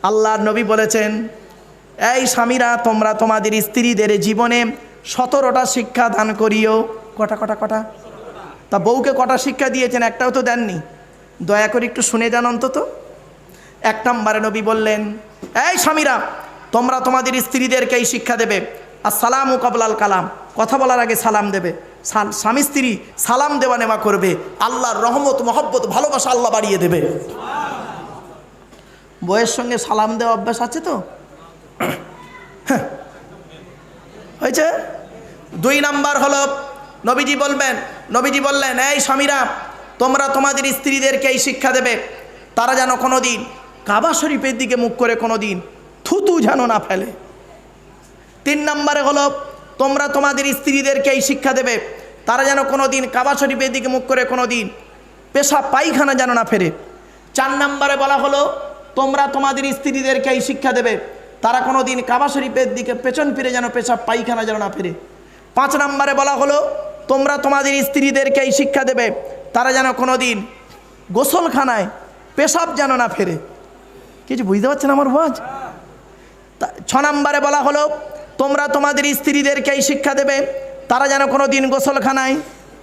আল্লাহর নবী বলেছেন, এই স্বামীরা তোমরা তোমাদের স্ত্রীদের জীবনে 17টা শিক্ষা দান করিও। কটা? তা বউকে কটা শিক্ষা দিয়েছেন? একটাও তো দেননি। দয়া করে একটু শুনে যান অন্তত। 1 নম্বরে নবী বললেন, এই স্বামীরা তোমরা তোমাদের স্ত্রীদেরকে এই শিক্ষা দেবে, আসসালামু কাবলাল কালাম, কথা বলার আগে সালাম দেবে। স্বামী স্ত্রী সালাম দেওয়া নেওয়া করবে, আল্লাহর রহমত মহব্বত ভালোবাসা আল্লাহ বাড়িয়ে দেবে। বউয়ের সঙ্গে সালাম দেওয়া অভ্যাস আছে তো? হয়েছে। 2 নাম্বার হলো নবীজি বললেন, এই স্বামীরা তোমরা তোমাদের স্ত্রীদেরকে এই শিক্ষা দেবে, তারা যেন কোনোদিন কাবা শরীফের দিকে মুখ করে কোনোদিন থুতু যেন না ফেলে। 3 নম্বরে হলো তোমরা তোমাদের স্ত্রীদেরকে এই শিক্ষা দেবে, তারা যেন কোনোদিন কাবা শরীফের দিকে মুখ করে কোনোদিন পেশাব পায়খানা যেন না ফেরে। 4 নম্বরে বলা হলো তোমরা তোমাদের স্ত্রীদেরকে এই শিক্ষা দেবে, তারা কোনোদিন কাবা শরীফের দিকে পেছন ফিরে যেন পেশাব পায়খানা যেন না ফেরে। 5 নম্বরে বলা হলো তোমরা তোমাদের স্ত্রীদেরকে এই শিক্ষা দেবে, তারা যেন কোনোদিন গোসলখানায় পেশাব যেন না ফেরে। কিছু বুঝতে পারছেন আমার ওয়াজ? 6 নম্বরে বলা হলো তোমরা তোমাদের স্ত্রীদেরকে এই শিক্ষা দেবে, তারা যেন কোনোদিন গোসলখানায়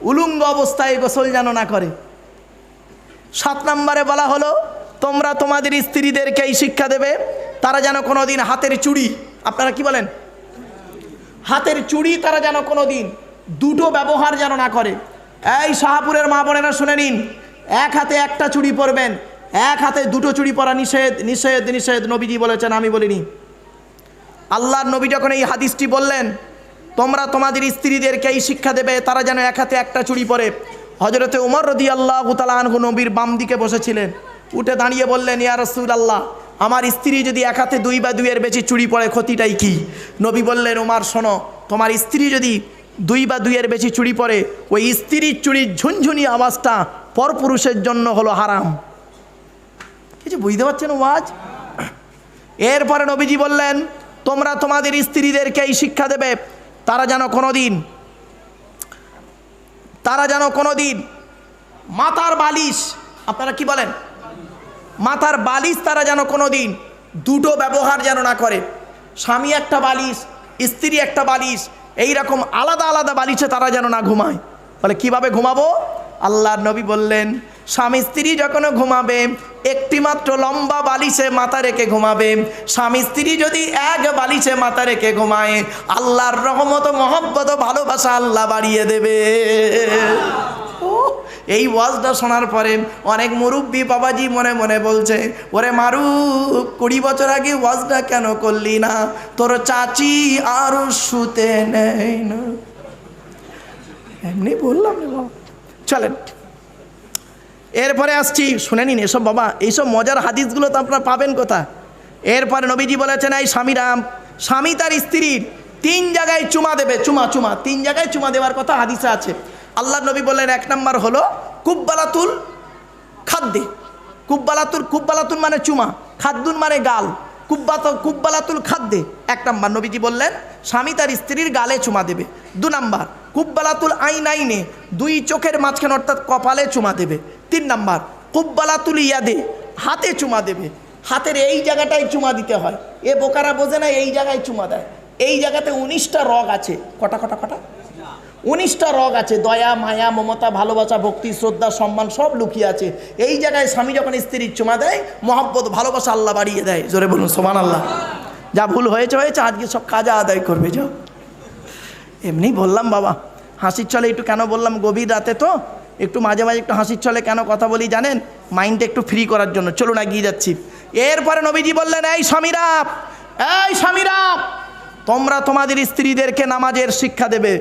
উলঙ্গ অবস্থায় গোসল যেন না করে। 7 নম্বরে বলা হলো তোমরা তোমাদের স্ত্রীদেরকে এই শিক্ষা দেবে, তারা যেন কোনোদিন হাতের চুড়ি, আপনারা কি বলেন, হাতের চুড়ি তারা যেন কোনোদিন দুটো ব্যবহার যেন না করে। এই শাহপুরের মা বোনেরা শুনে নিন, 1 হাতে 1টা চুড়ি পরবেন, 1 হাতে 2টো চুড়ি পরা নিষেধ নিষেধ নিষেধ। নবীজি বলেছেন, আমি বলিনি। আল্লাহর নবী যখন এই হাদিসটি বললেন তোমরা তোমাদের স্ত্রীদেরকে এই শিক্ষা দেবে, তারা যেন 1 হাতে 1টা চুড়ি পরে, হযরতে উমর রাদিয়াল্লাহু তাআলা আনহু নবীর বাম দিকে বসেছিলেন, উঠে দাঁড়িয়ে বললেন, ইয়া রাসূলুল্লাহ, আমার স্ত্রী যদি 1 হাতে 2 বা 2-এর বেশি চুড়ি পরে ক্ষতিটাই কি? নবী বললেন, উমর শোনো, তোমার স্ত্রী যদি 2 বা 2-এর বেশি চুড়ি পরে, ওই স্ত্রীর চুড়ির ঝুনঝুনি আওয়াজটা পরপুরুষের জন্য হলো হারাম। কিছু বুঝতে পারছেন ওয়াজ? এরপরে নবীজি বললেন তোমরা তোমাদের স্ত্রীদেরকে এই শিক্ষা দেবে, তারা যেন কোনোদিন মাথার বালিশ, আপনারা কি বলেন, মাথার বালিশ তারা যেন কোনোদিন 2টো ব্যবহার যেন না করে। স্বামী একটা বালিশ, স্ত্রী একটা বালিশ, এইরকম আলাদা আলাদা বালিশে তারা যেন না ঘুমায়। বলে কিভাবে ঘুমাবো? আল্লাহর নবী বললেন, স্বামী স্ত্রী যখন ঘুমাবে একটি মাত্র লম্বা বালিশে মাথা রেখে ঘুমাবে। স্বামী স্ত্রী যদি 1 বালিশে মাথা রেখে ঘুমায়, আল্লাহর রহমত মহব্বত ভালোবাসা আল্লাহ বাড়িয়ে দেবে। এই ওয়াজটা শোনার পরে অনেক মুরব্বী বাবাজি মনে মনে বলছে, ওরে মারুফ, 20 বছর আগে ওয়াজটা কেন করলি না? তোর চাচি আর শুতে নেই না। এমনি বললাম রে বাবা। চলেন এরপরে আসছি, শুনে নিন এসব বাবা, এইসব মজার হাদিসগুলো তো আপনারা পাবেন কোথায়? এরপরে নবীজি বলেছেন, এই স্বামীরা, স্বামী তার স্ত্রীর 3 জায়গায় চুমা দেবে। চুমা 3 জায়গায় চুমা দেওয়ার কথা হাদিসে আছে। আল্লাহর নবী বললেন 1 নম্বর হলো কুব্বালাতুল খাদ্দে। কুব্বালাতুল মানে চুমা, খাদ্দুন মানে গাল, কুব্বালাতুল খাদ্দে। 1 নম্বর নবীজি বললেন স্বামী তার স্ত্রীর গালে চুমা দেবে। 2 নম্বর কুব্বালাতুল আইনাইনে, 2 চোখের মাঝখানে অর্থাৎ কপালে চুমা দেবে। 3 নম্বর কুব্বালাতুল ইয়াদে, হাতে চুমা দেবে। হাতের এই জায়গাটায় চুমা দিতে হয়। এ বোকারা বোঝে না, এই জায়গায় চুমা দেয়। এই জায়গাতে 19টা রগ আছে। কটা 19টা রগ আছে। দয়া, মায়া, মমতা, ভালোবাসা, ভক্তি, শ্রদ্ধা, সম্মান সব লুকিয়ে আছে। এই জায়গায় স্বামী যখন স্ত্রীর চুমা দেয়, মহব্বত ভালোবাসা আল্লাহ বাড়িয়ে দেয়। জোরে বলুন সুবহানাল্লাহ। যা ভুল হয়েছে, আজকে সব কাজা আদায় করবে। যাও, এমনি বললাম বাবা, হাসির ছলে একটু কেন বললাম, গভীর রাতে তো একটু মাঝে মাঝে একটু হাসির ছলে কেন কথা বলি জানেন? মাইন্ডটা একটু ফ্রি করার জন্য। চলুন এগিয়ে যাচ্ছি। এরপরে নবীজি বললেন, এই স্বামীরা, তোমরা তোমাদের স্ত্রীদেরকে নামাজের শিক্ষা দেবে।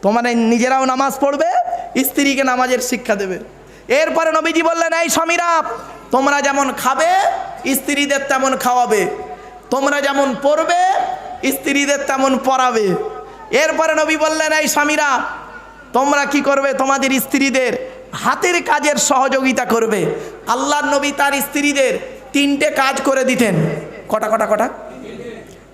তোমরা নিজেরাও নামাজ পড়বে, স্ত্রীকে নামাজের শিক্ষা দেবে। এরপরে নবীজি বললেন, এই স্বামীরা, তোমরা যেমন খাবে স্ত্রীদের তেমন খাওয়াবে, তোমরা যেমন পড়বে স্ত্রীদের তেমন পড়াবে। এরপরে নবী বললেন, এই স্বামীরা, তোমরা কি করবে? তোমাদের স্ত্রীদের হাতের কাজের সহযোগিতা করবে। আল্লাহর নবী তার স্ত্রীদের 3টে কাজ করে দিতেন। কটা?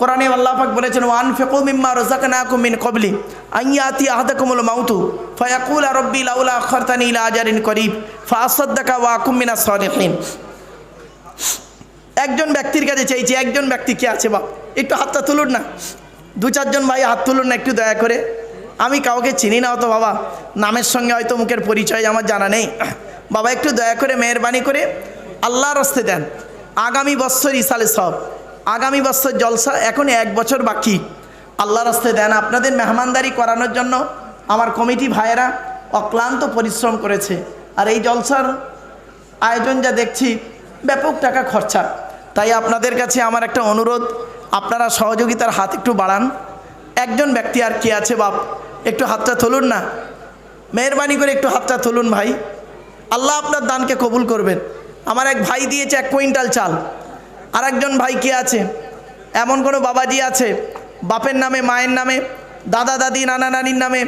কোরআনে আল্লাহ পাক বলেছেন ওয়ানফিকু মিম্মা রাযাকনাকুম মিন ক্বাবলি আন ইয়াতি আহাদাকুমুল মাউতু ফায়াকুলা রাব্বি লাউলা আখারতানি ইলা আজালিন করিব ফাআসাদদাকা ওয়া আকুম মিনাস সালিহিন। একজন ব্যক্তির কাছে চাইছি, একজন ব্যক্তি কে আছে বাপ? একটু হাতটা তুলুন না, দু চারজন ভাই হাত তুলুন না একটু দয়া করে। আমি কাউকে চিনি না অত বাবা, নামের সঙ্গে হয়তো মুখের পরিচয় আমার জানা নেই। বাবা একটু দয়া করে মেহেরবানি করে আল্লাহর রাস্তে দেন। আগামী বছর ইসালে সব, আগামী বছর জলসা, এখন 1 বছর বাকি। আল্লাহর রাস্তে দেন। আপনাদের মেহমানদারি করানোর জন্য আমার কমিটি ভাইয়েরা অক্লান্ত পরিশ্রম করেছে। আর এই জলসার আয়োজন যা দেখছি ব্যাপক টাকা খরচা। তাই আপনাদের কাছে আমার একটা অনুরোধ, আপনারা সহযোগিতার হাত একটু বাড়ান। একজন ব্যক্তি আর কে আছে বাপ? একটু হাতটা তুলুন না, মেহেরবানি করে একটু হাতটা তুলুন ভাই। আল্লাহ আপনার দানকে কবুল করবেন। আমার এক ভাই দিয়েছে 1 কুইন্টাল চাল। আর একজন ভাই কে আছে? এমন কোনো বাবাজি আছে বাপের নামে, মায়ের নামে, দাদা দাদি, নানা নানির নামে,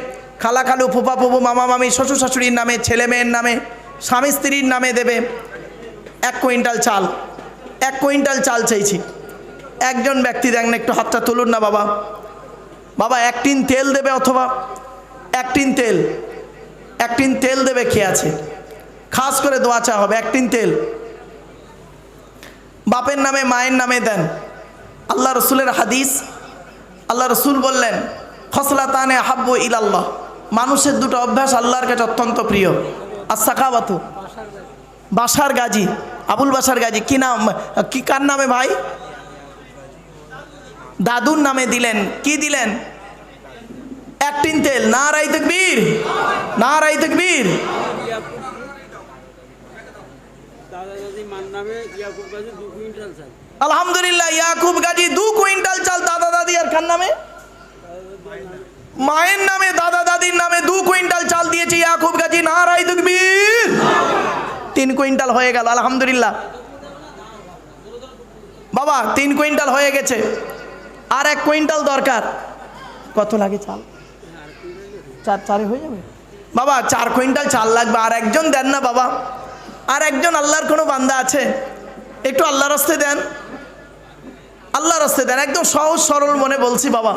খালা খালু, ফুপা ফুপু, মামা মামি, শ্বশুর শাশুড়ির নামে, ছেলে মেয়ের নামে, স্বামী স্ত্রীর নামে দেবে 1 কুইন্টাল চাল। 1 কুইন্টাল চাল চাইছি। একজন ব্যক্তি দেখেন, একটু হাতটা তুলুন না বাবা। বাবা 1 টিন তেল দেবে, অথবা 1 টিন তেল, 1 টিন তেল দেবে কে আছে? খাস করে দোয়া চা হবে। 1 টিন তেল বাপের নামে, মায়ের নামে দেন। আল্লাহ রসুলের হাদিস, আল্লাহ রসুল বললেন খসলাতানে হাব্বু ইলাল্লাহ, মানুষের 2টো অভ্যাস আল্লাহর কাছে অত্যন্ত প্রিয়। আর সাখাওয়াতু, বাসার গাজী, আবুল বাসার গাজী। কি নাম, কি কার নামে ভাই? দাদুর নামে দিলেন। কি দিলেন? 1 টিন তেল। নারায়ে তাকবীর, নারায়ে তাকবীর। আলহামদুলিল্লাহ, ইয়াকুব গাজী 2 কুইন্টাল চাল। দাদা দাদি আর কার নামে? মায়ের নামে, দাদা দাদির নামে 2 কুইন্টাল চাল দিয়েছে ইয়াকুব গাজী। নারায়ে তাকবীর। 3 কুইন্টাল হয়ে গেল, আলহামদুলিল্লাহ। বাবা 3 কুইন্টাল হয়ে গেছে, আর 1 কুইন্টাল দরকার। কত লাগে চাল? 4 হয়ে যাবে বাবা। 4 কুইন্টাল চাল লাগবে। আর একজন দেন না বাবা, আর একজন আল্লাহর কোনো বান্দা আছে? একটু আল্লাহর রাস্তে দেন, আল্লাহর রাস্তে দেন। একদম সহজ সরল মনে বলছি বাবা।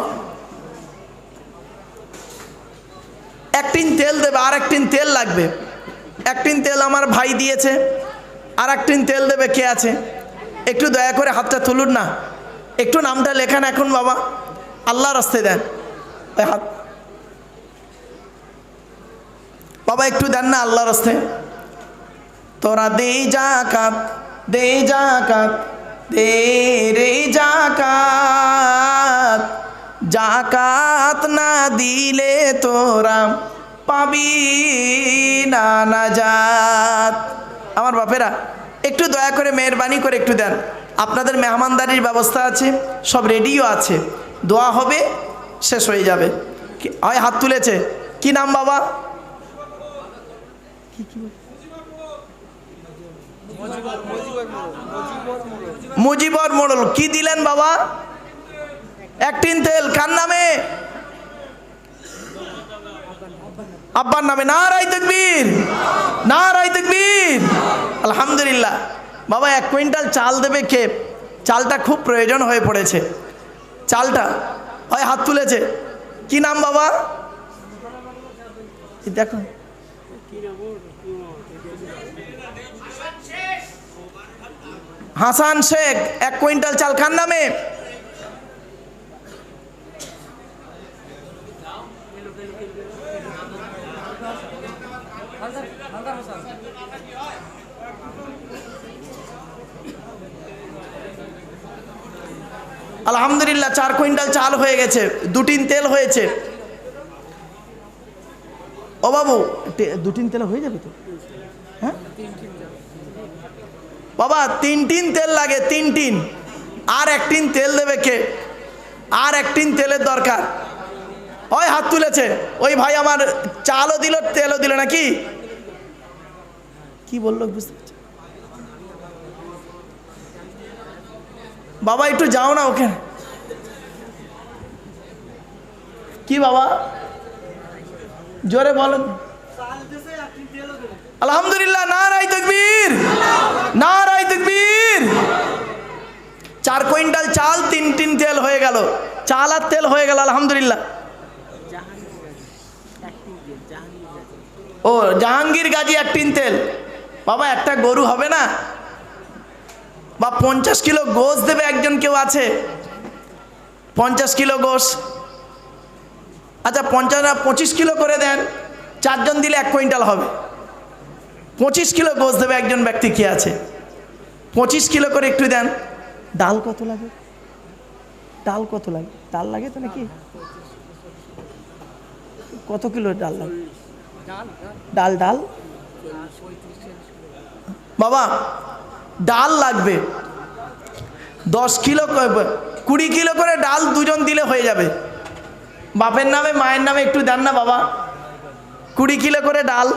1 টিন তেল দেবে, আর 1 টিন তেল লাগবে। 1 টিন তেল আমার ভাই দিয়েছে, আর 1 টিন তেল দেবে কে আছে? একটু দয়া করে হাতটা তুলুন না, একটু নামটা লেখান এখন বাবা। আল্লাহর রাস্তে দেন হাত বাবা, একটু দেন না আল্লাহর রাস্তে। তোরা দে যাকাত, দে যাকাত, দে রে যাকাত, যাকাত না দিলে তোরা পাবি না নাজাত। আমার বাপেরা একটু দয়া করে মেহেরবানি করে একটু দেন। আপনাদের মেহমানদারির ব্যবস্থা আছে, সব রেডিও আছে, দোয়া হবে, শেষ হয়ে যাবে। হয় হাত তুলেছে, কি নাম বাবা? মুজিবর মোড়ল। কি দিলেন বাবা? 1 টিন তেল। কার নামে? আব্বার নামে। নারায়ে তাকবীর, নারায়ে তাকবীর। আলহামদুলিল্লাহ। বাবা 1 কুইন্টাল চাল দেবে কে? চালটা খুব প্রয়োজন হয়ে পড়েছে। চালটা হয় হাত তুলেছে, কি নাম বাবা? দেখুন, হাসান শেখ। 1 কুইন্টাল চাল কার নামে? আলহামদুলিল্লাহ 4 কুইন্টাল চাল হয়ে গেছে, 2 টিন তেল হয়েছে। ও বাবু 2 টিন তেল হয়ে যাবে তো? হ্যাঁ বাবা 3 টিন তেল লাগে, 3 টিন। আর 1 টিন তেল দেবে কে? আর 1 টিন তেলের দরকার। ওই হাত তুলেছে ওই ভাই আমার, চালও দিল তেলও দিল নাকি? কি বললো বুঝতে পারছি বাবা, একটু যাও না ওখানে। কি বাবা জোরে বলেন। আলহামদুলিল্লাহ, নারায়ে তাকবীর, নারায়ে তাকবীর। 4 কুইন্টাল চাল, 3 টিন তেল হয়ে গেল, চাল আর তেল হয়ে গেল, আলহামদুলিল্লাহ। ও জাহাঙ্গীর গাজী 1 টিন তেল। বাবা একটা গরু হবে না? বা 50 কিলো গোশ দেবে একজন, কেউ আছে? 50 কিলো গোশ, আচ্ছা 25 কিলো করে দেন, 4 জন দিলে 1 কুইন্টাল হবে। 25 কিলো গোশ দেবে একজন ব্যক্তি, কি আছে? 25 কিলো করে একটু দেন। ডাল কত লাগে? ডাল কত লাগে? ডাল লাগে তো নাকি? কত কিলো ডাল লাগে? ডাল ডাল বাবা ডাল লাগবে 10 কিলো, 20 কিলো করে ডাল 2 জন দিলে হয়ে যাবে। বাপের নামে মায়ের নামে একটু দেন না বাবা, 20 কিলো করে ডাল।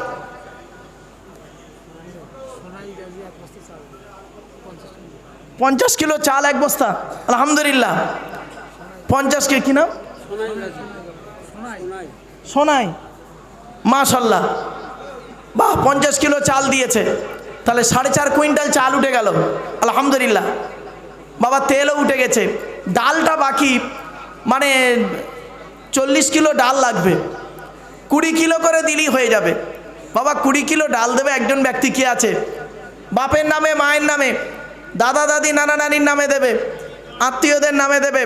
50 কিলো চাল 1 বস্তা, আলহামদুলিল্লাহ। 50 কিলো, কি নাম? সোনাই, মাশাল্লাহ, বাহ, 50 কিলো চাল দিয়েছে, তাহলে 4.5 কুইন্টাল চাল উঠে গেল, আলহামদুলিল্লাহ। বাবা তেলও উঠে গেছে, ডালটা বাকি, মানে 40 কিলো ডাল লাগবে, 20 কিলো করে দিলেই হয়ে যাবে। বাবা 20 কিলো ডাল দেবে একজন ব্যক্তি, কি আছে? বাপের নামে মায়ের নামে, দাদা দাদি নানা নানির নামে দেবে, আত্মীয়দের নামে দেবে,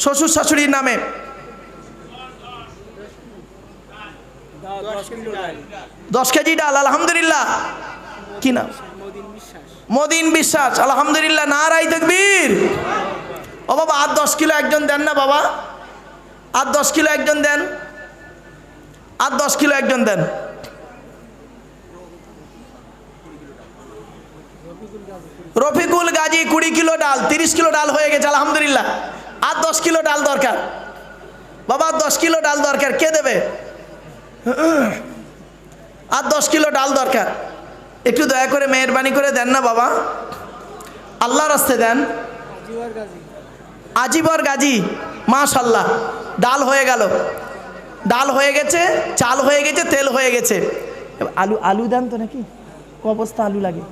শ্বশুর শাশুড়ির নামে। 10 কেজি ডাল, আলহামদুলিল্লাহ। কি নাম? মদিন বিশ্বাস, আলহামদুলিল্লাহ, নারাই তাকবীর। ও বাবা আর 10 কিলো একজন দেন না বাবা, আর 10 কিলো একজন দেন, আর 10 কিলো একজন দেন। রফিকুল গাজী 20 কিলো ডাল, 30 কিলো ডাল হয়ে গেছে, আলহামদুলিল্লাহ। আর 10 কিলো ডাল দরকার বাবা, 10 কিলো ডাল দরকার, কে দেবে? আর 10 কিলো ডাল দরকার, একটু দয়া করে মেহরবানি করে দেন না বাবা, আল্লাহর রাস্তায় দেন। আজিবর গাজী, মাশাল্লাহ, ডাল হয়ে গেল, ডাল হয়ে গেছে, চাল হয়ে গেছে, তেল হয়ে গেছে। আলু, আলু দেন তো নাকি? ক বস্তা আলু লাগে?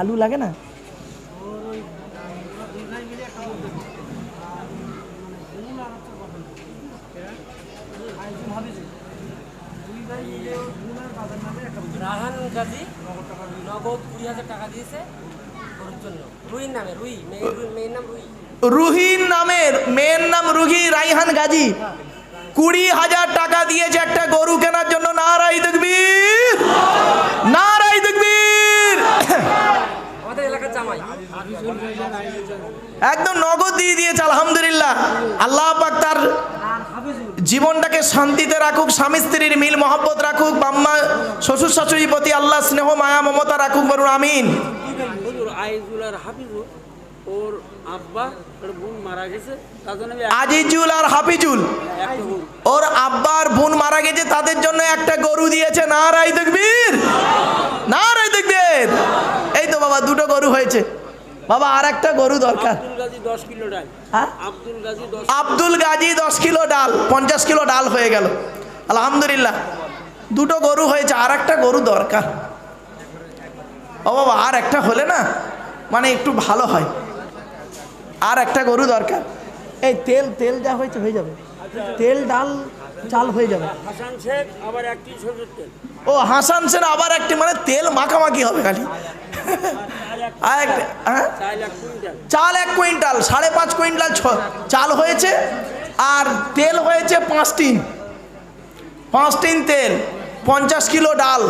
আলু লাগে না? রাহান গাজী নগদ 20,000 টাকা দিয়েছে ওর জন্য। রুহির নামে, রুহি, মেয়ের নাম রুহি। রুহির নামের, মেয়ের নাম রুহি, রাইহান গাজী 20,000 টাকা দিয়েছে একটা গরু কেনার জন্য। নারাই তাকবীর, নারাই তাকবীর। আমাদের এলাকার জামাই একদম নগদ দিয়ে দিয়েছে, আলহামদুলিল্লাহ। আল্লাহ পাক তার জীবনটাকে শান্তিতে রাখুক, স্বামী স্ত্রীর মিল মহব্বত রাখুক, বাম্মা শ্বশুর শাশুড়ির প্রতি আল্লাহ স্নেহ মায়া মমতা রাখুক, বলুন আমিন। ওর আব্বা ওর বোন মারা গেছে, তার জন্য আজিজুল আর হাফিজুল, ওর আব্বার বোন মারা গেছে, তাদের জন্য একটা গরু দিয়েছে। নারাই তাকবীর, নারাই তাকবীর। এই তো বাবা 2টো গরু হয়েছে বাবা, আর একটা গরু দরকার। আব্দুল গাজী 10 কিলো ডাল। হ্যাঁ, আব্দুল গাজী 10 কিলো ডাল, 50 কিলো ডাল হয়ে গেল, আলহামদুলিল্লাহ। 2টো গরু হয়েছে, আর একটা গরু দরকার। ও বাবা আর একটা হলে না মানে একটু ভালো হয়, আর একটা গরু দরকার। এই তেল, তেল যা হয়েছে হয়ে যাবে, তেল ডাল চাল হয়ে যাবে। হাসান শেখ আবার একটি সরষের তেল। ও হাসান সেন আবার একটি, মানে তেল মাখামাখি হবে খালি। আর একটা, হ্যাঁ, চাল 1 কুইন্টাল, 5.5 কুইন্টাল চাল হয়েছে, আর তেল হয়েছে 5 টিন, 5 টিন তেল, 50 কিলো ডাল,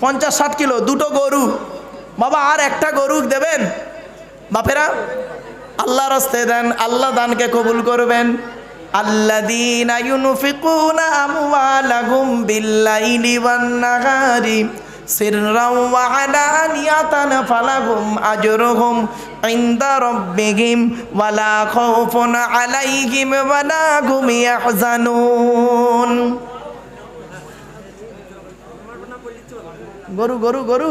50-60 কিলো, 2টো গরু বাবা। আর একটা গরু দেবেন বাপেরা, আল্লাহ রাস্তায় দেন, আল্লাহ দানকে কবুল করবেন। আল্লাযীনা ইউনফিকুনা আমওয়ালাহুম বিল্লাইলি ওয়ান নাহারি সিররাও ওয়া আলানিয়াতান ফালাহুম আজরুহুম ইনদা রাব্বিহিম ওয়ালা খাউফুন আলাইহিম ওয়ালা হুম ইয়াহজানুন। গরু গরু গরু,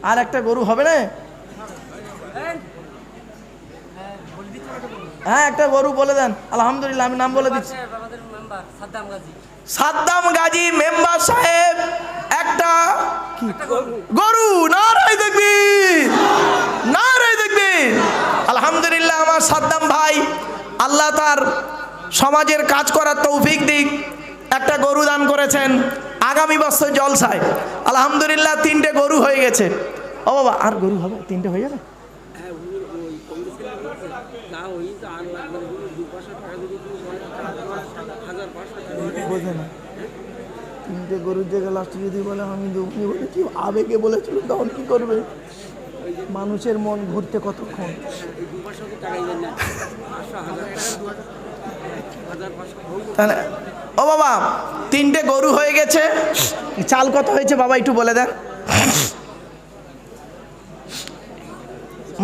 আর একটা গরু হবে না? হ্যাঁ একটা গরু বলে দেন, আলহামদুলিল্লাহ আমি নাম বলে দিচ্ছি। সাদ্দাম গাজী, সাদ্দাম গাজী মেম্বার সাহেব একটা, কি গরু, নারায়ে তাকবীর, নারায়ে তাকবীর। আলহামদুলিল্লাহ, আমার সাদ্দাম ভাই আল্লাহ তার সমাজের কাজ করার তৌফিক দিক, একটা গরু দান করেছেন আগামী বছর জলসায়। আলহামদুলিল্লাহ 3টে গরু হয়ে গেছে। ও বাবা, আর গরু হবে? 3টে হয়ে যাবে? হ্যাঁ, ওই কংগ্রেসের যা হয়েছে আর লাগবে না, 200 টাকা যদি তুমি বলে 1500 টাকা বোঝে না। 3টে গরুর জায়গায় লাস্টে যদি বলে আমি দুঃখী বলে, কি আবেগে বলেছিল, তখন কি করবে? মানুষের মন ঘুরতে কতক্ষণ? 200 টাকা দেন না, 1500 তাহলে ও বাবা, 3টে গরু হয়ে গেছে। চাল কত হয়েছে বাবা একটু বলে দেন।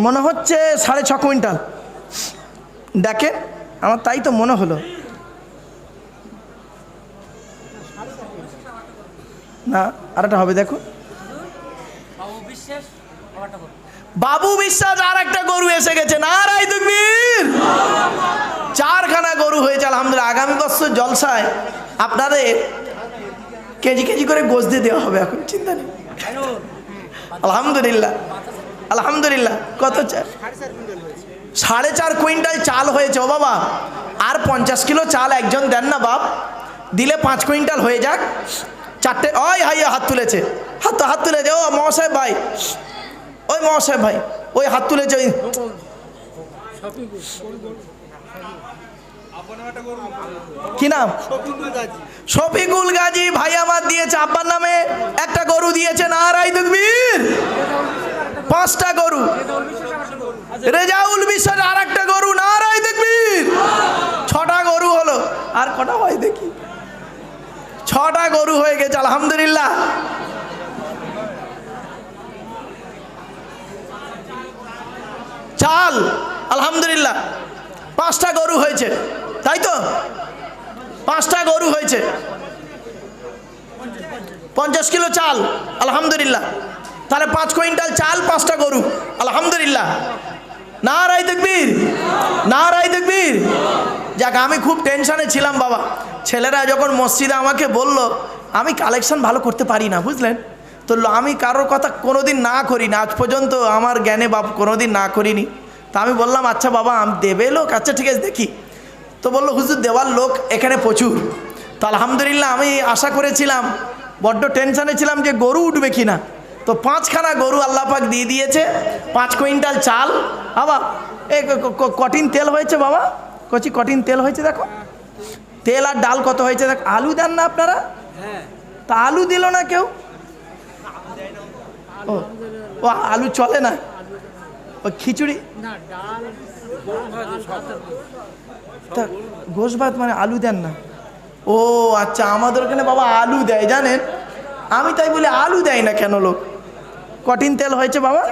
মনে হচ্ছে 6.5 কুইন্টাল। দেখেন, আমার তাই তো মনে হলো। না, আরেকটা হবে, দেখো। বাবু বিশ্বাস আমারটা বল। বাবু বিশ্বাস আর একটা গরু এসে গেছে, নারায়ে তাকবীর। 4খানা গরু হয়েছে আলহামদুলিল্লাহ। আগামী বছর জলসায় আপনাদের কেজি কেজি করে গোশ দিয়ে দেওয়া হবে, এখন চিন্তা নেই। আলহামদুলিল্লাহ, আলহামদুলিল্লাহ। কত? 4.5 কুইন্টাল চাল হয়েছে। ও বাবা, আর 50 কিলো চাল একজন দেন না বাপ, দিলে 5 কুইন্টাল হয়ে যাক। 4টে ওই হাইয়া হাত তুলেছে, হাত তুলেছে। ও মহাশয় ভাই, ওই মহাশয় ভাই, ওই হাত তুলেছে। ওই কি নাম? শফিকুল গাজী ভাই আমার দিয়েছে, আব্বার নামে একটা গরু দিয়েছে, নারায়ে তাকবীর। 5টা গরু। রেজাউল বিশ্বাস আর একটা গরু, নারায়ে তাকবীর। 6টা গরু হলো। আর কটা হয় দেখি? 6টা গরু হয়ে গেছে আলহামদুলিল্লাহ। চাল আলহামদুলিল্লাহ 5টা গরু হয়েছে, তাই তো? 5টা গরু হয়েছে, 50 কিলো চাল আলহামদুলিল্লাহ। তাহলে 5 কুইন্টাল চাল, 5টা গরু আলহামদুলিল্লাহ। নারায়ে তাকবীর, নারায়ে তাকবীর। যাক, আমি খুব টেনশনে ছিলাম বাবা। ছেলেরা যখন মসজিদে আমাকে বলল, আমি কালেকশন ভালো করতে পারি না, বুঝলেন তো। আমি কারোর কথা কোনোদিন না করি না, আজ পর্যন্ত আমার জ্ঞানে বাপ কোনোদিন না করিনি। তা আমি বললাম, আচ্ছা বাবা, আমি দেবে লোক? আচ্ছা ঠিক আছে, দেখি। তো বললো, হুজুর দেওয়ার লোক এখানে প্রচুর। তো আলহামদুলিল্লাহ আমি আশা করেছিলাম, বড্ড টেনশনে ছিলাম যে গরু উঠবে কি না। তো 5খানা গরু আল্লাহ পাক দিয়ে দিয়েছে, 5 কুইন্টাল চাল। বাবা, এই কঠিন তেল হয়েছে বাবা, কঠিন তেল হয়েছে, দেখো। তেল আর ডাল কত হয়েছে দেখ। আলু দেন না আপনারা? হ্যাঁ, তা আলু দিল না কেউ? ও আলু চলে না? ও খিচুড়ি, তা গোশ ভাত মানে আলু দেন না? ও আচ্ছা, আমাদের ওখানে বাবা আলু দেয়, জানেন। আমি তাই বলি আলু দেয় না কেন লোক। কঠিন তেল হয়েছে বাবা?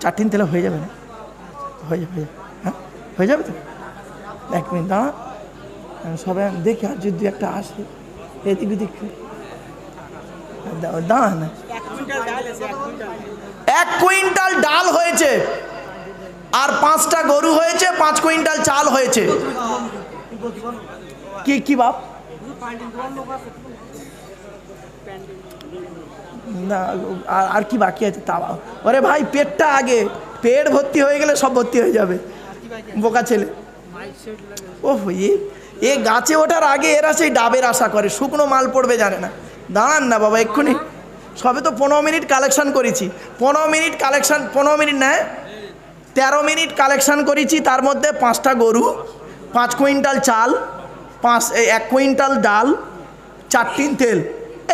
4 তেল হয়ে যাবে না? হয়ে যাবে, হ্যাঁ হয়ে যাবে তো। 1 মিনিট দাঁড়া, সবাই দেখি, আর যদি একটা আসে এদিক ওদিক দাঁড়া না। 1 কুইন্টাল ডাল হয়েছে, আর 5টা গরু হয়েছে, 5 কুইন্টাল চাল হয়েছে। কি বাপ? না, আর কি বাকি আছে তা? ওরে ভাই, পেটটা আগে, পেট ভর্তি হয়ে গেলে সব ভর্তি হয়ে যাবে, বোকা ছেলে। ও এ গাছে ওঠার আগে এরা সেই ডাবের আশা করে, শুকনো মাল পড়বে জানে না। দাঁড়ান না বাবা, এক্ষুনি সবে তো 15 মিনিট কালেকশন করেছি। 15 মিনিট কালেকশন, 15 মিনিট নয়, 13 মিনিট কালেকশন করেছি। তার মধ্যে 5টা গরু, 5 কুইন্টাল চাল, 1 কুইন্টাল ডাল, 4 টিন তেল,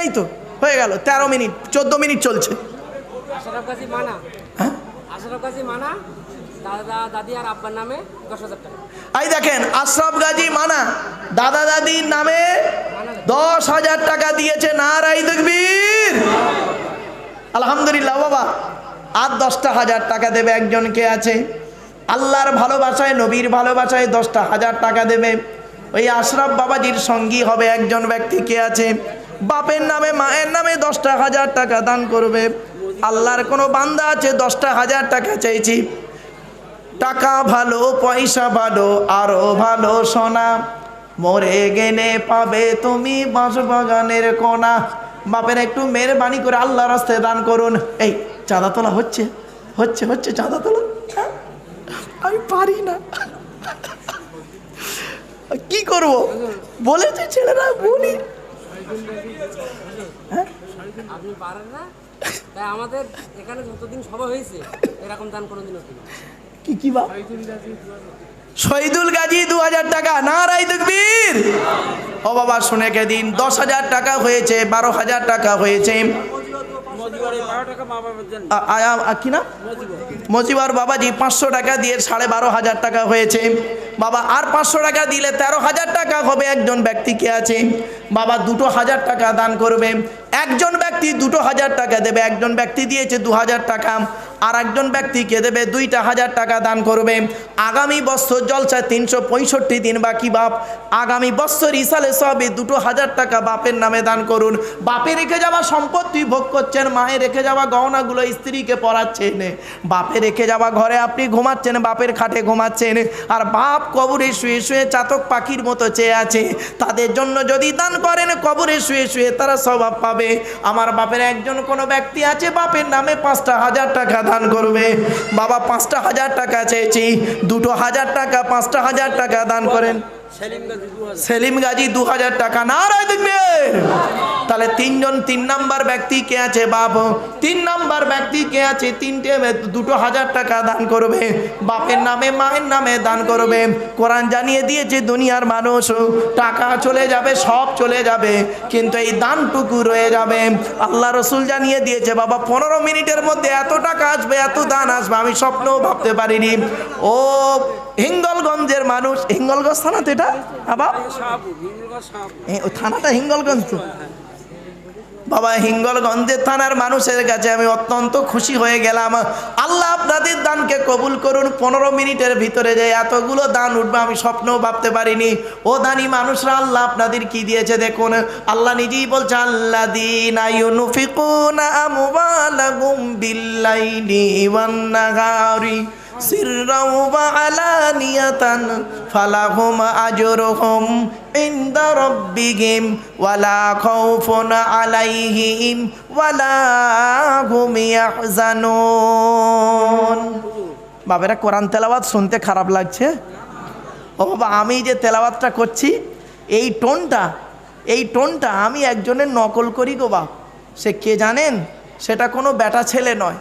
এই তো হয়ে গেল। 13 মিনিট, 14 মিনিট চলছে। আশরাফ গাজী মানা, হ্যাঁ, আশরাফ গাজী মানা, দাদা দাদি আর আব্বার নামে 10,000 টাকা। এই দেখেন, আশরাফ গাজী মানা দাদা দাদির নামে 10,000 টাকা দিয়েছে, নারায়ে তাকবীর। আলহামদুলিল্লাহ বাবা। আর 10,000 টাকা দেবে একজনকে আছে, আল্লাহর ভালোবাসায়, নবীর ভালোবাসায় 10,000 টাকা দেবে। ওই আশরাফ বাবাজির সঙ্গী হবে একজন ব্যক্তি, কে আছে, বাপের নামে মায়ের নামে 10,000 টাকা দান করবে। আল্লাহর কোনো বান্দা আছে, 10,000 টাকা চাইছি। টাকা ভালো, পয়সা ভালো, আরো ভালো সোনা, মরে গেলে পাবে তুমি বাঁশবাগানের কোনা। বাপের একটু মেহরবানি করে আল্লাহর রাস্তায় দান করুন। এই চাঁদা তোলা হচ্ছে হচ্ছে হচ্ছে চাঁদা তোলা, হ্যাঁ? আমি পারি না, কি করব, বলেছে ছেলেরা, বলি হ্যাঁ আপনি পারেন না, তাই আমাদের এখানে যতদিন সভা হয়েছে এরকম দান কোনোদিনও করি কি কি বাপ? শহীদুল গাজী 2000 টাকা, নারাই তাকবীর। ও বাবা শুনে কে দিন, 10,000 টাকা হয়েছে, 12,000 টাকা হয়েছে। মজিবরে 12 টাকা মা বাবার জন্য কি না মজিবর বাবাজি 500 টাকা দিয়ে 12,500 টাকা হয়েছে বাবা। আর 500 টাকা দিলে 13,000 টাকা হবে। একজন ব্যক্তি কে আছে বাবা 2,000 টাকা দান করবে। একজন ব্যক্তি 2,000 টাকা দেবে। একজন ব্যক্তি দিয়েছে 2,000 টাকা, আর একজন ব্যক্তিকে দেবে 2,000 টাকা দান করবে। আগামী বছর জলসা 365 দিন বাকি বাপ। আগামী বছর ইসালে সবে 2,000 টাকা বাপের নামে দান করুন। বাপে রেখে যাওয়া সম্পত্তি ভোগ করছেন, মায়ে রেখে যাওয়া গহনাগুলো স্ত্রীকে পরাচ্ছেন, বাপে রেখে যাওয়া ঘরে আপনি ঘুমাচ্ছেন, বাপের খাটে ঘুমাচ্ছেন, আর বাপ কবরে শুয়ে শুয়ে চাতক পাখির মতো চেয়ে আছে। তাদের জন্য যদি দান করেন কবরে শুয়ে শুয়ে তারা স্বভাব পাবে। আমার বাপের একজন কোনো ব্যক্তি আছে, বাপের নামে 5,000 টাকা দান করবে বাবা। 5,000 টাকা চেয়েছি, 2,000 টাকা, 5,000 টাকা দান করেন। সেলিম গাজী 2,000 টাকা, নারায় দেখবে। তাহলে 3 নাম্বার ব্যক্তি কে আছে বাপ? 3 নাম্বার ব্যক্তি কে আছে? 2,000 টাকা দান করবে বাপের নামে, মায়ের নামে দান করবে। কোরআন জানিয়ে দিয়েছে দুনিয়ার মানুষ টাকা চলে যাবে, সব চলে যাবে, কিন্তু এই দানটুকু রয়ে যাবে। আল্লাহ রসুল জানিয়ে দিয়েছে বাবা 15 মিনিটের মধ্যে এত টাকা আসবে, এত দান আসবে, আমি স্বপ্নও ভাবতে পারিনি। ও হিঙ্গলগঞ্জের মানুষ, হিঙ্গলগঞ্জ থানা তো এটা বাবা, থানাটা হিঙ্গলগঞ্জ তো বাবা। হিঙ্গলগঞ্জের থানার মানুষের কাছে আমি অত্যন্ত খুশি হয়ে গেলাম। আল্লাহ আপনাদের দানকে কবুল করুন। 15 মিনিটের ভিতরে যে এতগুলো দান উঠবে আমি স্বপ্নও ভাবতে পারিনি। ও দানি মানুষরা আল্লাহ আপনাদের কি দিয়েছে দেখুন। আল্লাহ নিজেই বলছে আল্লাযীনা ইউনফিকুনা আমওয়ালাহুম বিল্লাইলি ওয়ান নাহারি সিররাও ওয়া আলানিয়াতান ফালাহুম আজরুহুম ইনদা রাব্বিহিম ওয়ালা খাউফুন আলাইহিম ওয়ালা হুম ইয়াহজানুন। বাবারা কোরআন তেলাওয়াত শুনতে খারাপ লাগছে? ও বাবা, আমি যে তেলাওয়াতটা করছি এই টোনটা আমি একজনের নকল করি গো বাপ। সে কে জানেন? সেটা কোনো বেটা ছেলে নয়,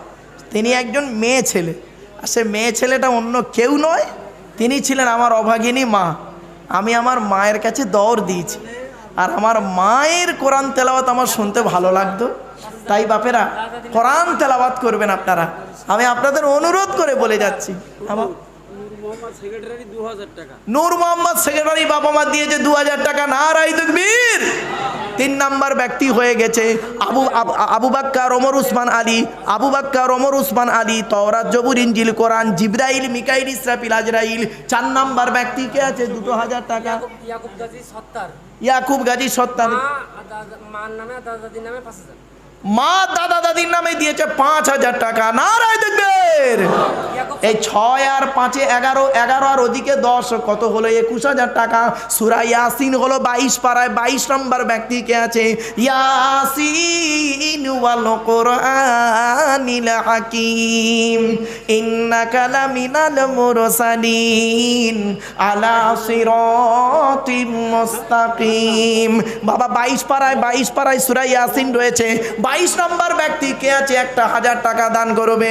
তিনি একজন মেয়ে ছেলে। আর সে মেয়ে ছেলেটা অন্য কেউ নয়, তিনি ছিলেন আমার অভাগিনী মা। আমি আমার মায়ের কাছে দৌড় দিয়েছি, আর আমার মায়ের কোরআন তেলাওয়াত আমার শুনতে ভালো লাগতো। তাই বাপেরা কোরআন তেলাওয়াত করবেন আপনারা, আমি আপনাদের অনুরোধ করে বলে যাচ্ছি। আমার নূর মোহাম্মদ সেক্রেটারি বাবা মা দিয়েছে 2,000 টাকা, নারাই তাকবীর। 3 নাম্বার ব্যক্তি হয়ে গেছে আবু বাক্কার ওমর উসমান আলী। আবু বাক্কার ওমর উসমান আলী তাওরাত, জবুর, ইনজিল, কোরআন, জিবরাইল, মিকাইল, ইসরাফিল, আজরাইল। 4 নাম্বার ব্যক্তি কে আছে? 2,000 টাকা, ইয়াকুব গাজী 70। ইয়াকুব গাজী 70। মার নামে দাদা দাদির নামে 5,000। মা দাদা দাদির নামে দিয়েছে 5,000 টাকা, নারায় দেখবেন। এই 6 আর 5 11, 11 আর ওদিকে 10 কত হলো? 21,000 টাকা। সূরা ইয়াসিন হলো 22 পারায়। 22 নম্বর ব্যক্তি কে আছে? ইয়াসিন ওয়াল কুরআনিল হাকিম ইন্নাকা লামিনাল মুরসালিন আলা সিরাতিম মুস্তাকিম। বাবা 22 পারায় সূরা ইয়াসিন রয়েছে। 22 নম্বর ব্যক্তি কে আছে? 1,000 টাকা দান করবে।